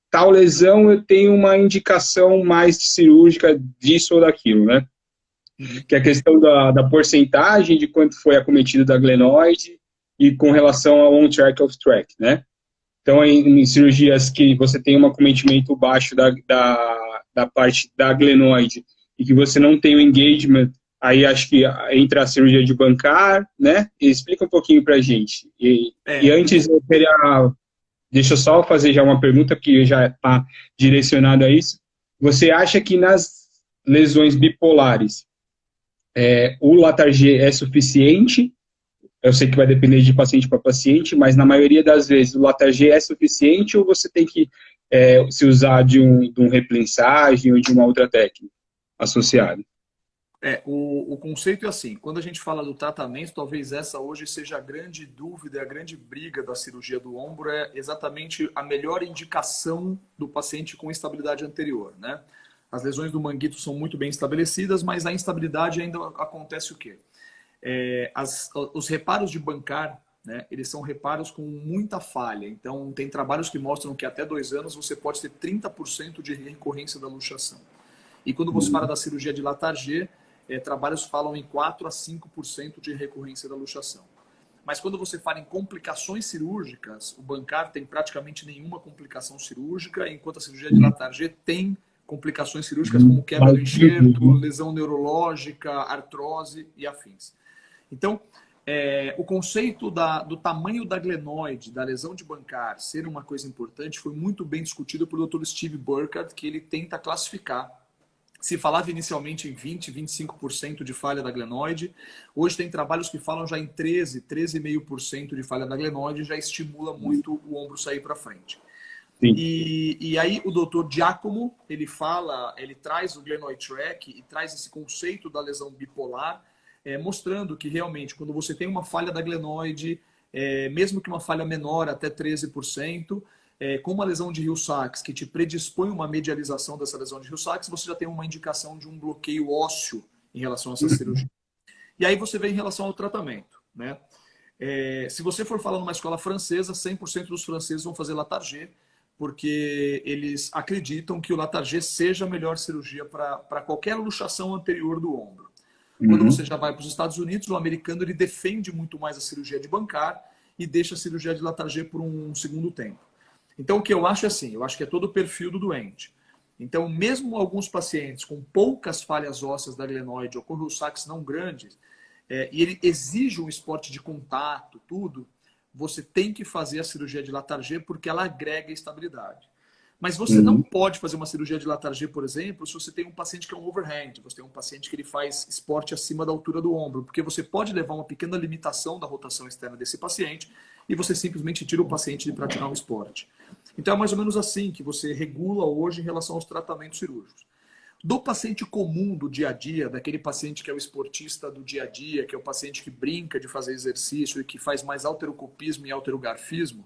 tal lesão, eu tenho uma indicação mais cirúrgica disso ou daquilo, né? Que é a questão da porcentagem de quanto foi acometido da glenoide e com relação ao on-track, off-track, né? Então, em cirurgias que você tem um acometimento baixo da parte da glenoide e que você não tem o engagement, aí acho que entra a cirurgia de Bankar, né? E explica um pouquinho pra gente. E antes, eu queria... Deixa eu só fazer já uma pergunta, que já está direcionada a isso. Você acha que nas lesões bipolares, o Latarjet é suficiente? Eu sei que vai depender de paciente para paciente, mas na maioria das vezes o Latarjet é suficiente ou você tem que se usar de um reprensagem ou de uma outra técnica associada? O conceito é assim, quando a gente fala do tratamento, talvez essa hoje seja a grande dúvida, a grande briga da cirurgia do ombro, é exatamente a melhor indicação do paciente com instabilidade anterior, né? As lesões do manguito são muito bem estabelecidas, mas a instabilidade ainda acontece o quê? Os reparos de Bankar, né, eles são reparos com muita falha, então tem trabalhos que mostram que até 2 anos você pode ter 30% de recorrência da luxação. E quando você fala da cirurgia de Latarjet, trabalhos falam em 4 a 5% de recorrência da luxação. Mas quando você fala em complicações cirúrgicas, o Bankar tem praticamente nenhuma complicação cirúrgica, enquanto a cirurgia de Latarjet tem complicações cirúrgicas como quebra do enxerto, lesão neurológica, artrose e afins. Então, o conceito do tamanho da glenoide, da lesão de Bankar, ser uma coisa importante, foi muito bem discutido pelo Dr. Steve Burkhardt, que ele tenta classificar. Se falava inicialmente em 20%, 25% de falha da glenoide, hoje tem trabalhos que falam já em 13%, 13,5% de falha da glenoide, já estimula muito o ombro sair para frente. E aí o Dr. Giacomo, ele traz o glenoid tract e traz esse conceito da lesão bipolar, mostrando que realmente quando você tem uma falha da glenoide, mesmo que uma falha menor, até 13%, com uma lesão de Hill-Sachs que te predispõe uma medialização dessa lesão de Hill-Sachs, você já tem uma indicação de um bloqueio ósseo em relação a essa cirurgia. E aí você vem em relação ao tratamento, né? Se você for falar numa escola francesa, 100% dos franceses vão fazer Latarjet, porque eles acreditam que o Latarjet seja a melhor cirurgia para qualquer luxação anterior do ombro. Quando você já vai para os Estados Unidos, o americano ele defende muito mais a cirurgia de bancar e deixa a cirurgia de Latarjet por um segundo tempo. Então, o que eu acho é assim, eu acho que é todo o perfil do doente. Então, mesmo alguns pacientes com poucas falhas ósseas da glenoide ou com Hill-Sachs não grandes, e ele exige um esporte de contato, tudo, você tem que fazer a cirurgia de Latarjet porque ela agrega estabilidade. Mas você não pode fazer uma cirurgia de Latarjet, por exemplo, se você tem um paciente que é um overhand, você tem um paciente que ele faz esporte acima da altura do ombro, porque você pode levar uma pequena limitação da rotação externa desse paciente e você simplesmente tira o paciente de praticar um esporte. Então é mais ou menos assim que você regula hoje em relação aos tratamentos cirúrgicos. Do paciente comum do dia a dia, daquele paciente que é o esportista do dia a dia, que é o paciente que brinca de fazer exercício e que faz mais halterocopismo e halterogarfismo,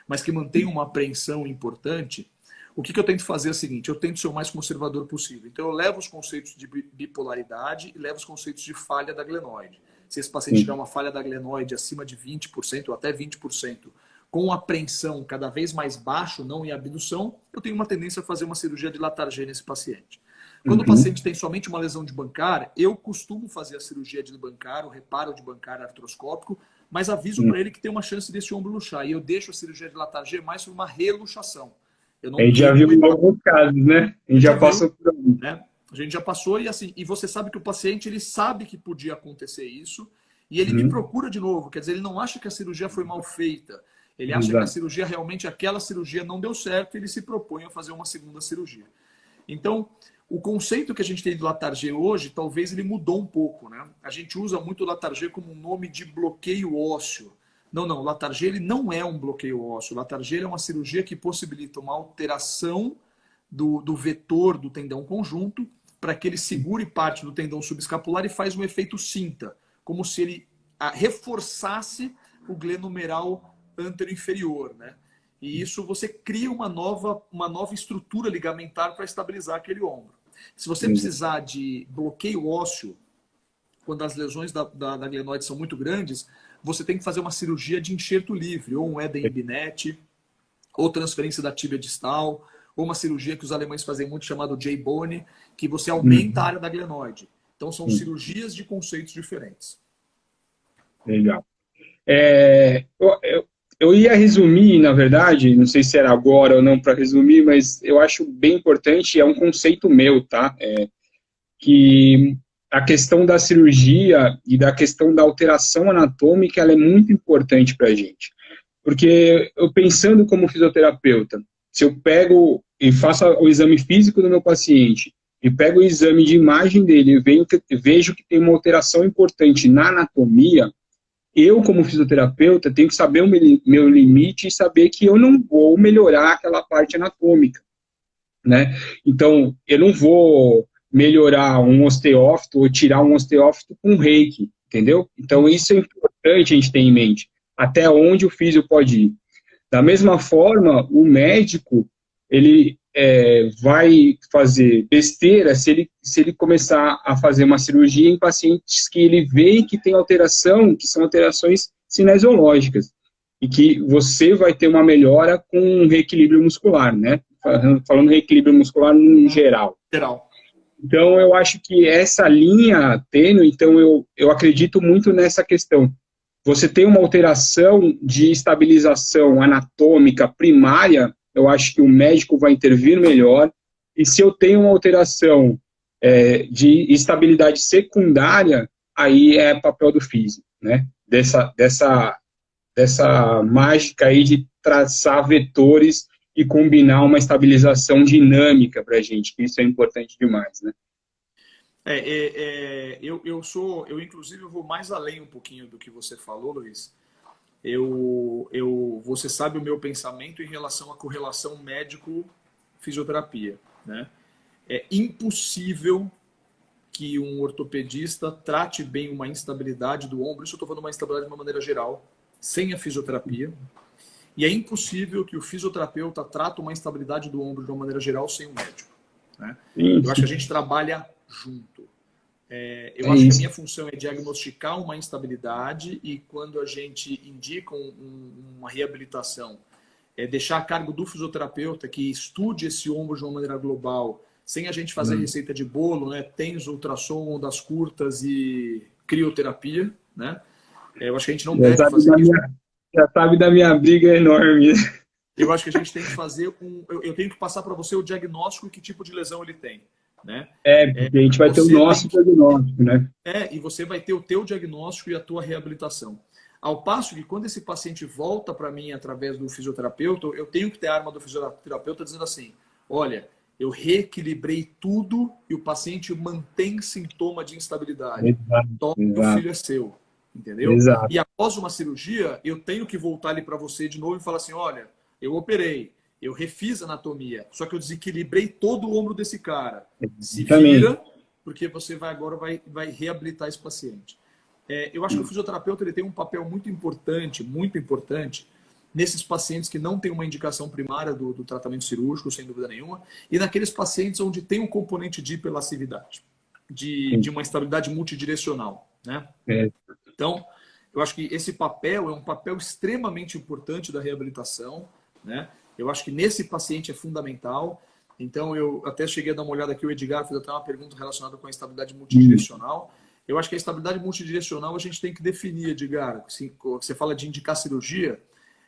mas que mantém uma apreensão importante, o que eu tento fazer é o seguinte, eu tento ser o mais conservador possível. Então eu levo os conceitos de bipolaridade e levo os conceitos de falha da glenoide. Se esse paciente tiver uma falha da glenoide acima de 20% ou até 20%, com apreensão cada vez mais baixo, não em abdução, eu tenho uma tendência a fazer uma cirurgia de Latarjet nesse paciente. Quando o paciente tem somente uma lesão de bancar, eu costumo fazer a cirurgia de bancar, o reparo de bancar artroscópico, mas aviso para ele que tem uma chance desse ombro luxar. E eu deixo a cirurgia de Latarjet mais por uma reluxação. A gente já viu alguns casos, né? A gente já passou por aí. Né? A gente já passou e assim, e você sabe que o paciente ele sabe que podia acontecer isso e ele me procura de novo. Quer dizer, ele não acha que a cirurgia foi mal feita. Ele acha que a cirurgia realmente, aquela cirurgia não deu certo e ele se propõe a fazer uma segunda cirurgia. Então, o conceito que a gente tem do Latarjet hoje, talvez ele mudou um pouco, né? A gente usa muito o Latarjet como um nome de bloqueio ósseo. Não, o Latarjet ele não é um bloqueio ósseo. O Latarjet é uma cirurgia que possibilita uma alteração do vetor do tendão conjunto para que ele segure parte do tendão subescapular e faz um efeito cinta, como se ele reforçasse o glenomeral anteroinferior, né? E isso você cria uma nova estrutura ligamentar para estabilizar aquele ombro. Se você precisar de bloqueio ósseo, quando as lesões da glenoide são muito grandes, você tem que fazer uma cirurgia de enxerto livre, ou um Eden-Binet, ou transferência da tíbia distal, ou uma cirurgia que os alemães fazem muito chamado J-bone, que você aumenta a área da glenoide. Então são cirurgias de conceitos diferentes. Legal. Eu ia resumir, na verdade, não sei se era agora ou não para resumir, mas eu acho bem importante, é um conceito meu, tá? Que a questão da cirurgia e da questão da alteração anatômica, ela é muito importante para a gente. Porque eu pensando como fisioterapeuta, se eu pego e faço o exame físico do meu paciente, e pego o exame de imagem dele e vejo que tem uma alteração importante na anatomia, eu, como fisioterapeuta, tenho que saber o meu limite e saber que eu não vou melhorar aquela parte anatômica, né? Então, eu não vou melhorar um osteófito ou tirar um osteófito com reiki, entendeu? Então, isso é importante a gente ter em mente, até onde o físio pode ir. Da mesma forma, o médico, ele vai fazer besteira se ele começar a fazer uma cirurgia em pacientes que ele vê que tem alteração, que são alterações cinesiológicas, e que você vai ter uma melhora com um reequilíbrio muscular, né? Falando reequilíbrio muscular no geral. Então, eu acho que essa linha tênue, então eu acredito muito nessa questão. Você tem uma alteração de estabilização anatômica primária, eu acho que o médico vai intervir melhor, e se eu tenho uma alteração de estabilidade secundária, aí é papel do físico, né? Dessa mágica aí de traçar vetores e combinar uma estabilização dinâmica para a gente, que isso é importante demais, né? Eu inclusive vou mais além um pouquinho do que você falou, Luiz. Você sabe o meu pensamento em relação à correlação médico-fisioterapia, né? É impossível que um ortopedista trate bem uma instabilidade do ombro, isso eu estou falando uma instabilidade de uma maneira geral, sem a fisioterapia, e é impossível que o fisioterapeuta trate uma instabilidade do ombro de uma maneira geral sem o médico, né? Eu acho que a gente trabalha junto. Eu acho que a minha função é diagnosticar uma instabilidade e quando a gente indica uma reabilitação, deixar a cargo do fisioterapeuta que estude esse ombro de uma maneira global sem a gente fazer receita de bolo, né? Tens ultrassom, ondas curtas e crioterapia, né? Eu acho que a gente não deve fazer isso. Já sabe da minha briga enorme. Eu acho que a gente tem que fazer eu tenho que passar para você o diagnóstico e que tipo de lesão ele tem, né? Porque a gente vai ter o nosso diagnóstico, né? E você vai ter o teu diagnóstico e a tua reabilitação. Ao passo que quando esse paciente volta para mim através do fisioterapeuta, eu tenho que ter a arma do fisioterapeuta dizendo assim, olha, eu reequilibrei tudo e o paciente mantém sintoma de instabilidade. Então, o filho é seu, entendeu? Exato. E após uma cirurgia, eu tenho que voltar ali para você de novo e falar assim, olha, eu operei, eu refiz a anatomia, só que eu desequilibrei todo o ombro desse cara. Se vira, porque você agora vai reabilitar esse paciente. Eu acho que o fisioterapeuta ele tem um papel muito importante nesses pacientes que não têm uma indicação primária do tratamento cirúrgico, sem dúvida nenhuma, e naqueles pacientes onde tem um componente de hiperlaxividade, de uma instabilidade multidirecional, né? Então, eu acho que esse papel é um papel extremamente importante da reabilitação, né? Eu acho que nesse paciente é fundamental. Então, eu até cheguei a dar uma olhada aqui, o Edgar fez até uma pergunta relacionada com a instabilidade multidirecional. Eu acho que a estabilidade multidirecional a gente tem que definir, Edgar. Você fala de indicar cirurgia,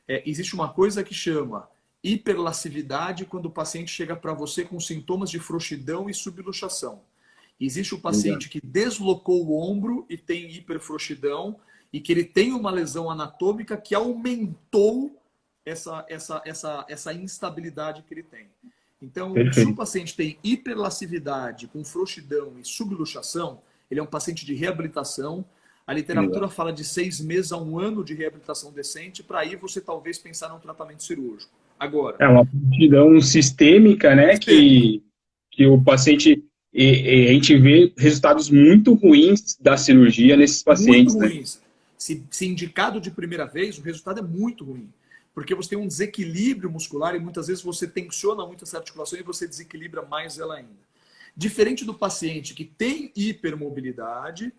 existe uma coisa que chama hiperlaxividade quando o paciente chega para você com sintomas de frouxidão e subluxação. Existe o paciente que deslocou o ombro e tem hiperfrouxidão e que ele tem uma lesão anatômica que aumentou essa instabilidade que ele tem. Então, se o paciente tem hiperlaxividade com frouxidão e subluxação, ele é um paciente de reabilitação. A literatura fala de 6 meses a 1 ano de reabilitação decente, para aí você talvez pensar num tratamento cirúrgico. Agora, é uma frouxidão sistêmica, né? Que o paciente... E a gente vê resultados muito ruins da cirurgia nesses pacientes. Muito ruins. Se indicado de primeira vez, o resultado é muito ruim. Porque você tem um desequilíbrio muscular e muitas vezes você tensiona muito essa articulação e você desequilibra mais ela ainda. Diferente do paciente que tem hipermobilidade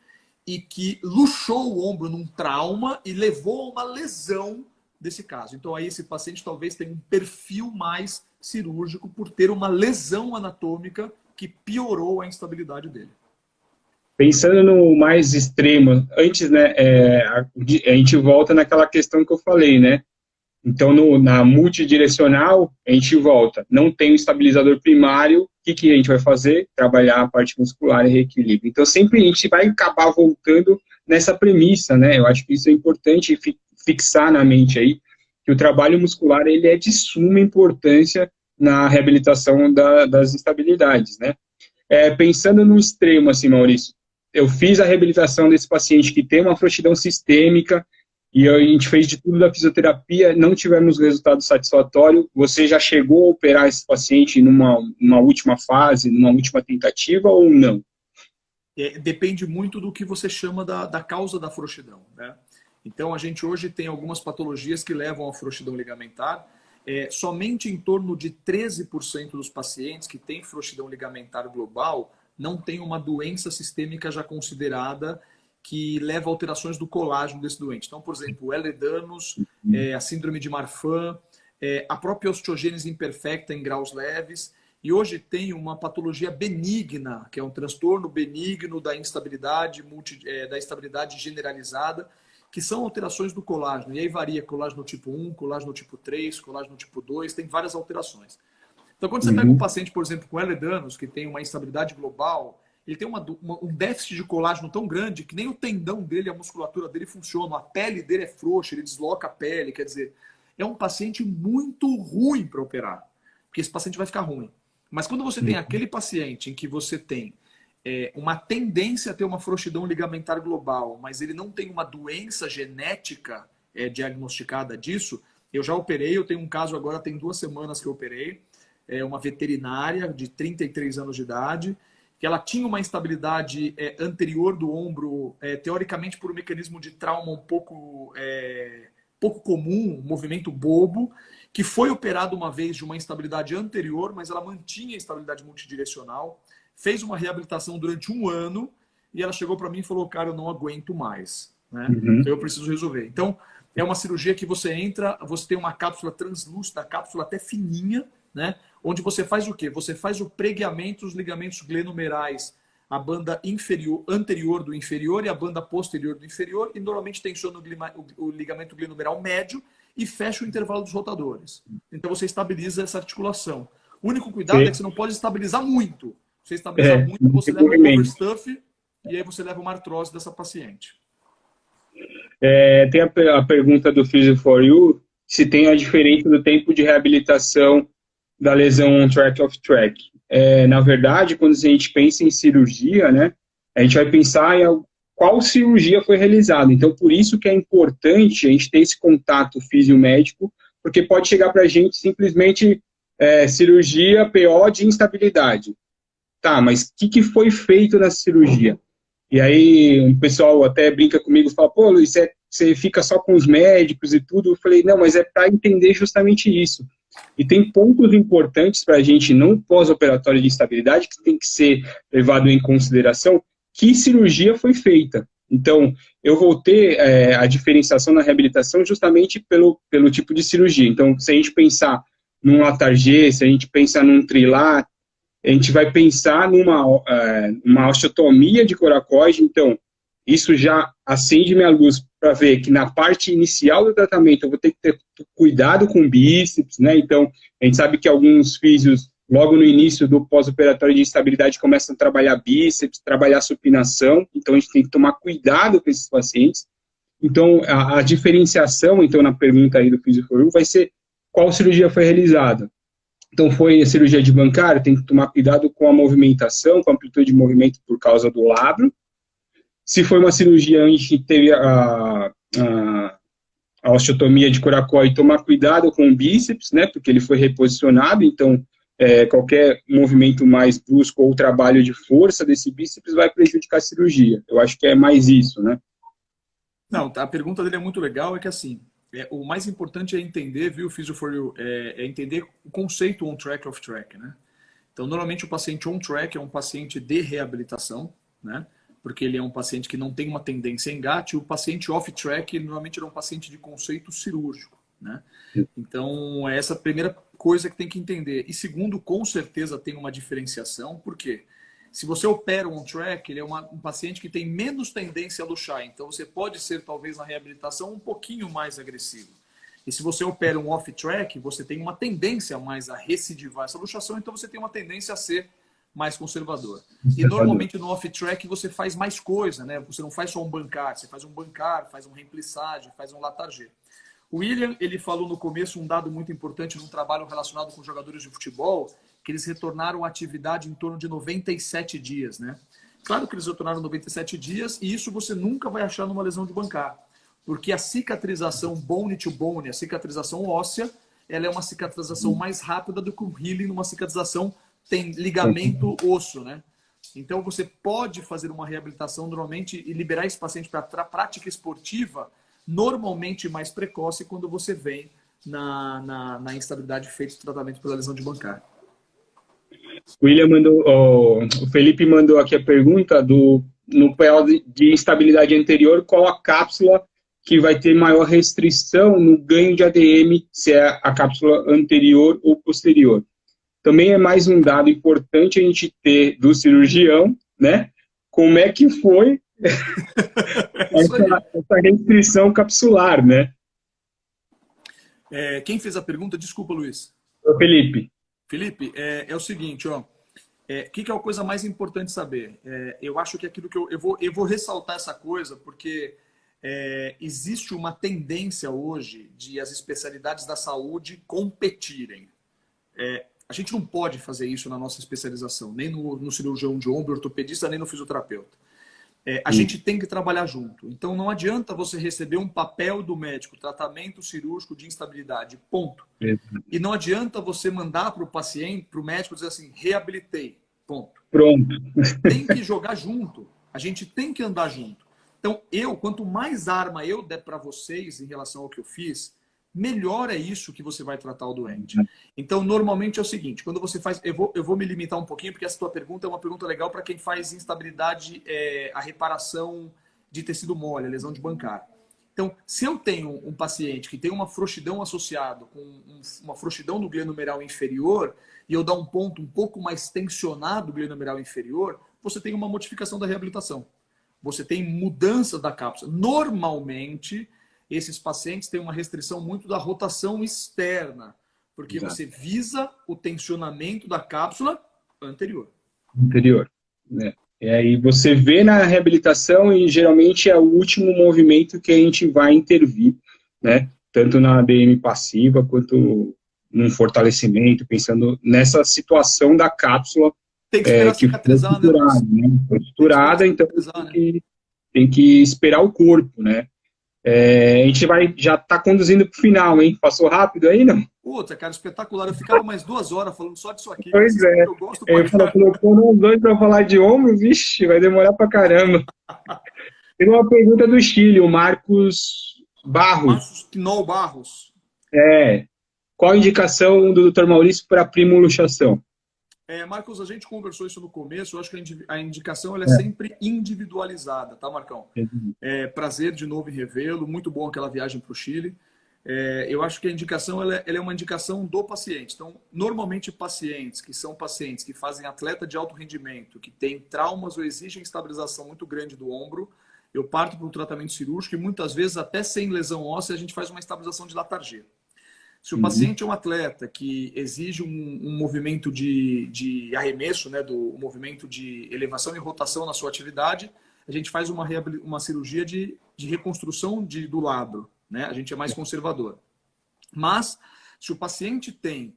e que luxou o ombro num trauma e levou a uma lesão desse caso. Então aí esse paciente talvez tenha um perfil mais cirúrgico por ter uma lesão anatômica que piorou a instabilidade dele. Pensando no mais extremo, antes, né, a gente volta naquela questão que eu falei, né? Então, na multidirecional, a gente volta. Não tem um estabilizador primário, o que a gente vai fazer? Trabalhar a parte muscular e reequilíbrio. Então, sempre a gente vai acabar voltando nessa premissa, né? Eu acho que isso é importante fixar na mente aí, que o trabalho muscular, ele é de suma importância na reabilitação das instabilidades, né? Pensando no extremo, assim, Maurício, eu fiz a reabilitação desse paciente que tem uma frouxidão sistêmica e a gente fez de tudo da fisioterapia, não tivemos resultado satisfatório. Você já chegou a operar esse paciente numa última fase, numa última tentativa ou não? Depende muito do que você chama da causa da frouxidão, né? Então, a gente hoje tem algumas patologias que levam à frouxidão ligamentar. Somente em torno de 13% dos pacientes que têm frouxidão ligamentar global não tem uma doença sistêmica já considerada que leva a alterações do colágeno desse doente. Então, por exemplo, o Ehlers-Danlos, a síndrome de Marfan, a própria osteogênese imperfecta em graus leves, e hoje tem uma patologia benigna, que é um transtorno benigno da instabilidade, da instabilidade generalizada, que são alterações do colágeno. E aí varia colágeno tipo 1, colágeno tipo 3, colágeno tipo 2, tem várias alterações. Então, quando você pega um paciente, por exemplo, com Ehlers-Danlos, que tem uma instabilidade global, ele tem um déficit de colágeno tão grande que nem o tendão dele, a musculatura dele funciona, a pele dele é frouxa, ele desloca a pele, quer dizer, é um paciente muito ruim para operar, porque esse paciente vai ficar ruim. Mas quando você tem aquele paciente em que você tem uma tendência a ter uma frouxidão ligamentar global, mas ele não tem uma doença genética diagnosticada disso, eu já operei, eu tenho um caso agora, tem 2 semanas que eu operei, uma veterinária de 33 anos de idade, que ela tinha uma instabilidade anterior do ombro, teoricamente por um mecanismo de trauma um pouco comum, um movimento bobo, que foi operado uma vez de uma instabilidade anterior, mas ela mantinha a instabilidade multidirecional, fez uma reabilitação durante 1 ano, e ela chegou para mim e falou, cara, eu não aguento mais, né? Então eu preciso resolver. Então, é uma cirurgia que você entra, você tem uma cápsula translúcida, a cápsula até fininha, né? onde você faz o quê? Você faz o pregueamento dos ligamentos glenumerais, a banda anterior do inferior e a banda posterior do inferior, e normalmente tensiona o ligamento glenumeral médio e fecha o intervalo dos rotadores. Então você estabiliza essa articulação. O único cuidado é que você não pode estabilizar muito. Se você estabilizar muito, você leva um overstuff e aí você leva uma artrose dessa paciente. Tem a pergunta do Physio4U, se tem a diferença do tempo de reabilitação da lesão on-track, off-track. Na verdade, quando a gente pensa em cirurgia, né, a gente vai pensar em qual cirurgia foi realizada. Então, por isso que é importante a gente ter esse contato físio-médico, porque pode chegar para a gente simplesmente cirurgia PO de instabilidade. Tá, mas o que foi feito nessa cirurgia? E aí um pessoal até brinca comigo e fala, pô, Luiz, você fica só com os médicos e tudo. Eu falei, não, mas é para entender justamente isso. E tem pontos importantes para a gente no pós-operatório de instabilidade que tem que ser levado em consideração que cirurgia foi feita. Então, eu vou ter a diferenciação na reabilitação justamente pelo tipo de cirurgia. Então, se a gente pensar num Latarjet, se a gente pensar num trilar, a gente vai pensar numa osteotomia de coracoide. Então, isso já acende minha luz para ver que na parte inicial do tratamento eu vou ter que ter cuidado com bíceps, né? Então, a gente sabe que alguns físios, logo no início do pós-operatório de instabilidade, começam a trabalhar bíceps, trabalhar supinação. Então, a gente tem que tomar cuidado com esses pacientes. Então, a diferenciação, então, na pergunta aí do Physio4U, vai ser qual cirurgia foi realizada. Então, foi a cirurgia de Bancaro, tem que tomar cuidado com a movimentação, com a amplitude de movimento por causa do labro. Se foi uma cirurgia onde a gente teve a osteotomia de coracoide, tomar cuidado com o bíceps, né, porque ele foi reposicionado, então qualquer movimento mais brusco ou trabalho de força desse bíceps vai prejudicar a cirurgia. Eu acho que é mais isso, né? Não, a pergunta dele é muito legal, é que assim, o mais importante é entender, viu, Physio4U, é entender o conceito on-track, off-track, né? Então, normalmente o paciente on-track é um paciente de reabilitação, né? Porque ele é um paciente que não tem uma tendência a engate. O paciente off-track, normalmente é um paciente de conceito cirúrgico, né? Então, é essa a primeira coisa que tem que entender. E segundo, com certeza tem uma diferenciação, por quê? Se você opera um on-track, ele é um paciente que tem menos tendência a luxar. Então, você pode ser, talvez, na reabilitação, um pouquinho mais agressivo. E se você opera um off-track, você tem uma tendência mais a recidivar essa luxação, então você tem uma tendência a ser mais conservador. E, normalmente, no off-track, você faz mais coisa, né? Você não faz só um bancar, você faz um bancar, faz um remplissage, faz um Latarjet. O William, ele falou no começo um dado muito importante num trabalho relacionado com jogadores de futebol, que eles retornaram à atividade em torno de 97 dias, né? Claro que eles retornaram 97 dias e isso você nunca vai achar numa lesão de bancar, porque a cicatrização bone to bone, a cicatrização óssea, ela é uma cicatrização mais rápida do que o healing numa cicatrização tem ligamento osso, né? Então você pode fazer uma reabilitação normalmente e liberar esse paciente para a prática esportiva normalmente mais precoce quando você vem na instabilidade feita o tratamento pela lesão de bancar. O Felipe mandou aqui a pergunta no PO de instabilidade anterior, qual a cápsula que vai ter maior restrição no ganho de ADM, se é a cápsula anterior ou posterior. Também é mais um dado importante a gente ter do cirurgião, né? Como é que foi essa restrição capsular, né? Quem fez a pergunta? Desculpa, Luiz. O Felipe. Felipe, é o seguinte, ó. O que é a coisa mais importante saber? Eu acho que aquilo que eu vou ressaltar essa coisa, porque existe uma tendência hoje de as especialidades da saúde competirem. A gente não pode fazer isso na nossa especialização, nem no cirurgião de ombro, ortopedista, nem no fisioterapeuta. A gente tem que trabalhar junto. Então, não adianta você receber um papel do médico, tratamento cirúrgico de instabilidade, ponto. E não adianta você mandar para o paciente, para o médico, dizer assim, reabilitei, ponto. Pronto. Tem que jogar junto. A gente tem que andar junto. Então, quanto mais arma eu der para vocês em relação ao que eu fiz, melhor é isso que você vai tratar o doente. Então, normalmente é o seguinte, quando você faz... Eu vou me limitar um pouquinho, porque essa tua pergunta é uma pergunta legal para quem faz instabilidade, a reparação de tecido mole, a lesão de bancar. Então, se eu tenho um paciente que tem uma frouxidão associada com uma frouxidão do glenomeral inferior, e eu dar um ponto um pouco mais tensionado do glenomeral inferior, você tem uma modificação da reabilitação. Você tem mudança da cápsula. Normalmente, esses pacientes têm uma restrição muito da rotação externa, porque você visa o tensionamento da cápsula anterior. Anterior, né? E aí você vê na reabilitação e geralmente é o último movimento que a gente vai intervir, né? Tanto na ADM passiva quanto num fortalecimento, pensando nessa situação da cápsula tem que esperar cicatrizar, né? Foi estruturada, então tem que esperar o corpo, né? A gente já está conduzindo para o final, hein? Passou rápido aí, não? Puta, cara, espetacular. Eu ficava mais 2 horas falando só disso aqui. Pois é. Eu gosto pra caramba. Colocou uns 2 para falar de ombro, vixe, vai demorar pra caramba. Tem uma pergunta do Chile, o Marcos Barros. Marcos Knoll Barros. Qual a indicação do Dr. Maurício para primoluxação? Marcos, a gente conversou isso no começo. Eu acho que a indicação ela é sempre individualizada, tá, Marcão? Prazer de novo em revê-lo. Muito bom aquela viagem para o Chile. Eu acho que a indicação ela é uma indicação do paciente. Então, normalmente pacientes que fazem atleta de alto rendimento, que têm traumas ou exigem estabilização muito grande do ombro, eu parto para um tratamento cirúrgico e muitas vezes até sem lesão óssea a gente faz uma estabilização de latargia. Se o paciente é um atleta que exige um movimento de arremesso, né, um movimento de elevação e rotação na sua atividade, a gente faz uma cirurgia de reconstrução do labro. Né? A gente é mais conservador. Mas, se o paciente tem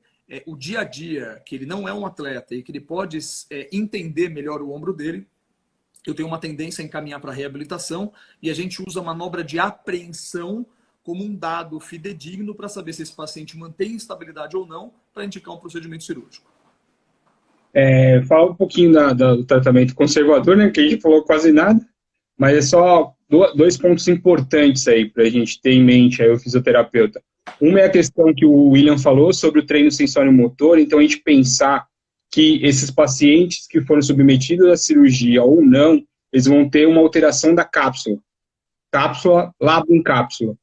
o dia a dia, que ele não é um atleta e que ele pode entender melhor o ombro dele, eu tenho uma tendência a encaminhar para a reabilitação e a gente usa a manobra de apreensão como um dado fidedigno para saber se esse paciente mantém estabilidade ou não para indicar um procedimento cirúrgico. Fala um pouquinho do tratamento conservador, né, que a gente falou quase nada, mas é só 2 pontos importantes aí para a gente ter em mente, aí o fisioterapeuta. Uma é a questão que o William falou sobre o treino sensório-motor, então a gente pensar que esses pacientes que foram submetidos à cirurgia ou não, eles vão ter uma alteração da cápsula, labrum-cápsula.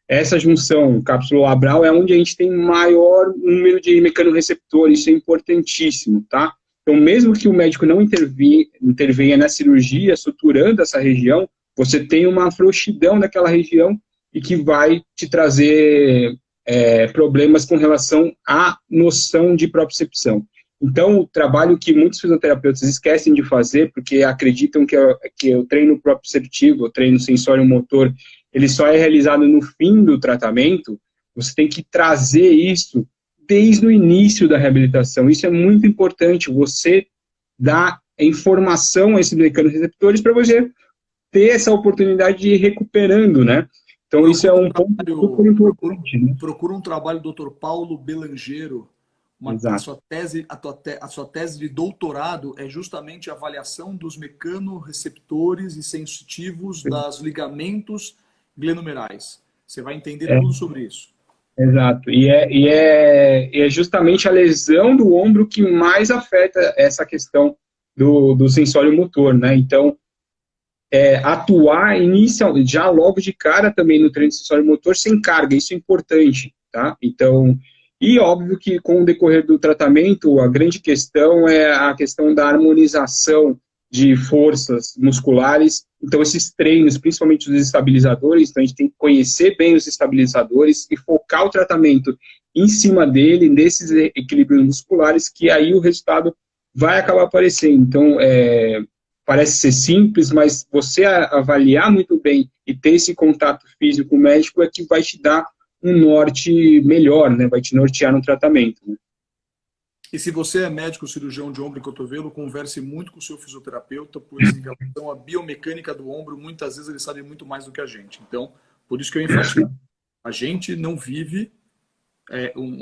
Essa junção cápsulo-labral é onde a gente tem maior número de mecanorreceptores, isso é importantíssimo, tá? Então, mesmo que o médico não intervenha na cirurgia, suturando essa região, você tem uma frouxidão daquela região e que vai te trazer problemas com relação à noção de propriocepção. Então, o trabalho que muitos fisioterapeutas esquecem de fazer, porque acreditam que o treino proprioceptivo, o treino sensório-motor, ele só é realizado no fim do tratamento, você tem que trazer isso desde o início da reabilitação. Isso é muito importante, você dar informação a esses mecanorreceptores para você ter essa oportunidade de ir recuperando, né? Então, isso é um ponto super importante. Né? Procura um trabalho do Dr. Paulo Belangero. A sua tese de doutorado é justamente a avaliação dos mecanorreceptores e sensitivos dos ligamentos glenomerais. Você vai entender tudo sobre isso. Exato. E é justamente a lesão do ombro que mais afeta essa questão do sensório motor, né? Então, atuar já logo de cara também no treino de sensório motor sem carga, isso é importante, tá? Então, e óbvio que com o decorrer do tratamento, a grande questão é a questão da harmonização de forças musculares. Então, esses treinos, principalmente os estabilizadores, então a gente tem que conhecer bem os estabilizadores e focar o tratamento em cima dele, nesses equilíbrios musculares, que aí o resultado vai acabar aparecendo. Então, parece ser simples, mas você avaliar muito bem e ter esse contato físico médico é que vai te dar um norte melhor, né? Vai te nortear no tratamento. Né? E se você é médico cirurgião de ombro e cotovelo, converse muito com o seu fisioterapeuta, pois em relação à biomecânica do ombro, muitas vezes ele sabe muito mais do que a gente. Então, por isso que eu enfatizo. A gente não vive,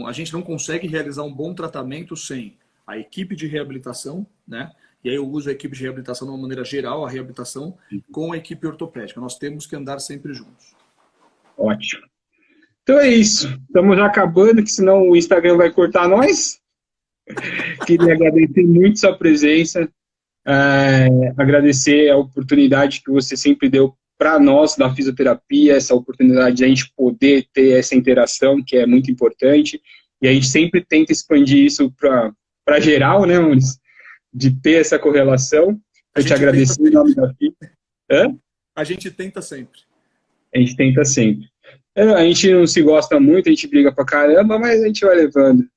a gente não consegue realizar um bom tratamento sem a equipe de reabilitação, né? E aí eu uso a equipe de reabilitação de uma maneira geral, a reabilitação, com a equipe ortopédica. Nós temos que andar sempre juntos. Ótimo. Então é isso. Estamos já acabando, que senão o Instagram vai cortar nós. Queria agradecer muito sua presença, agradecer a oportunidade que você sempre deu para nós da fisioterapia, essa oportunidade de a gente poder ter essa interação, que é muito importante, e a gente sempre tenta expandir isso para geral, né, Maurício? De ter essa correlação. Eu te agradecer em nome da FI. A gente tenta sempre. A gente tenta sempre. A gente não se gosta muito, a gente briga pra caramba, mas a gente vai levando.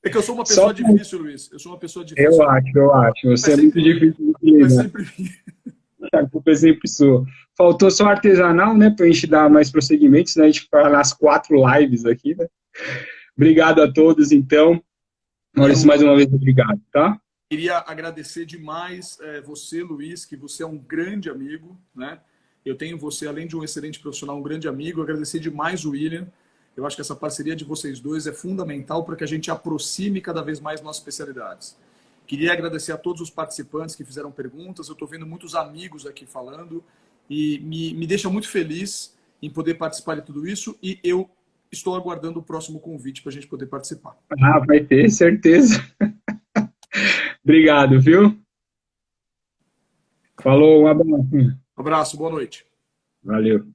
É que eu sou uma pessoa difícil, Luiz. Eu sou uma pessoa difícil. Eu acho. Você é muito difícil de lidar. A culpa é sempre sua. Faltou só artesanal, né, pra gente dar mais prosseguimentos, né, a gente fala nas 4 lives aqui, né. Obrigado a todos, então. Maurício, mais uma vez, obrigado, tá? Queria agradecer demais você, Luiz, que você é um grande amigo, né? Eu tenho você, além de um excelente profissional, um grande amigo. Agradecer demais o William. Eu acho que essa parceria de vocês dois é fundamental para que a gente aproxime cada vez mais nossas especialidades. Queria agradecer a todos os participantes que fizeram perguntas. Eu estou vendo muitos amigos aqui falando e me deixa muito feliz em poder participar de tudo isso, e eu estou aguardando o próximo convite para a gente poder participar. Ah, vai ter, certeza. Obrigado, viu? Falou, um abraço. Um abraço, boa noite. Valeu.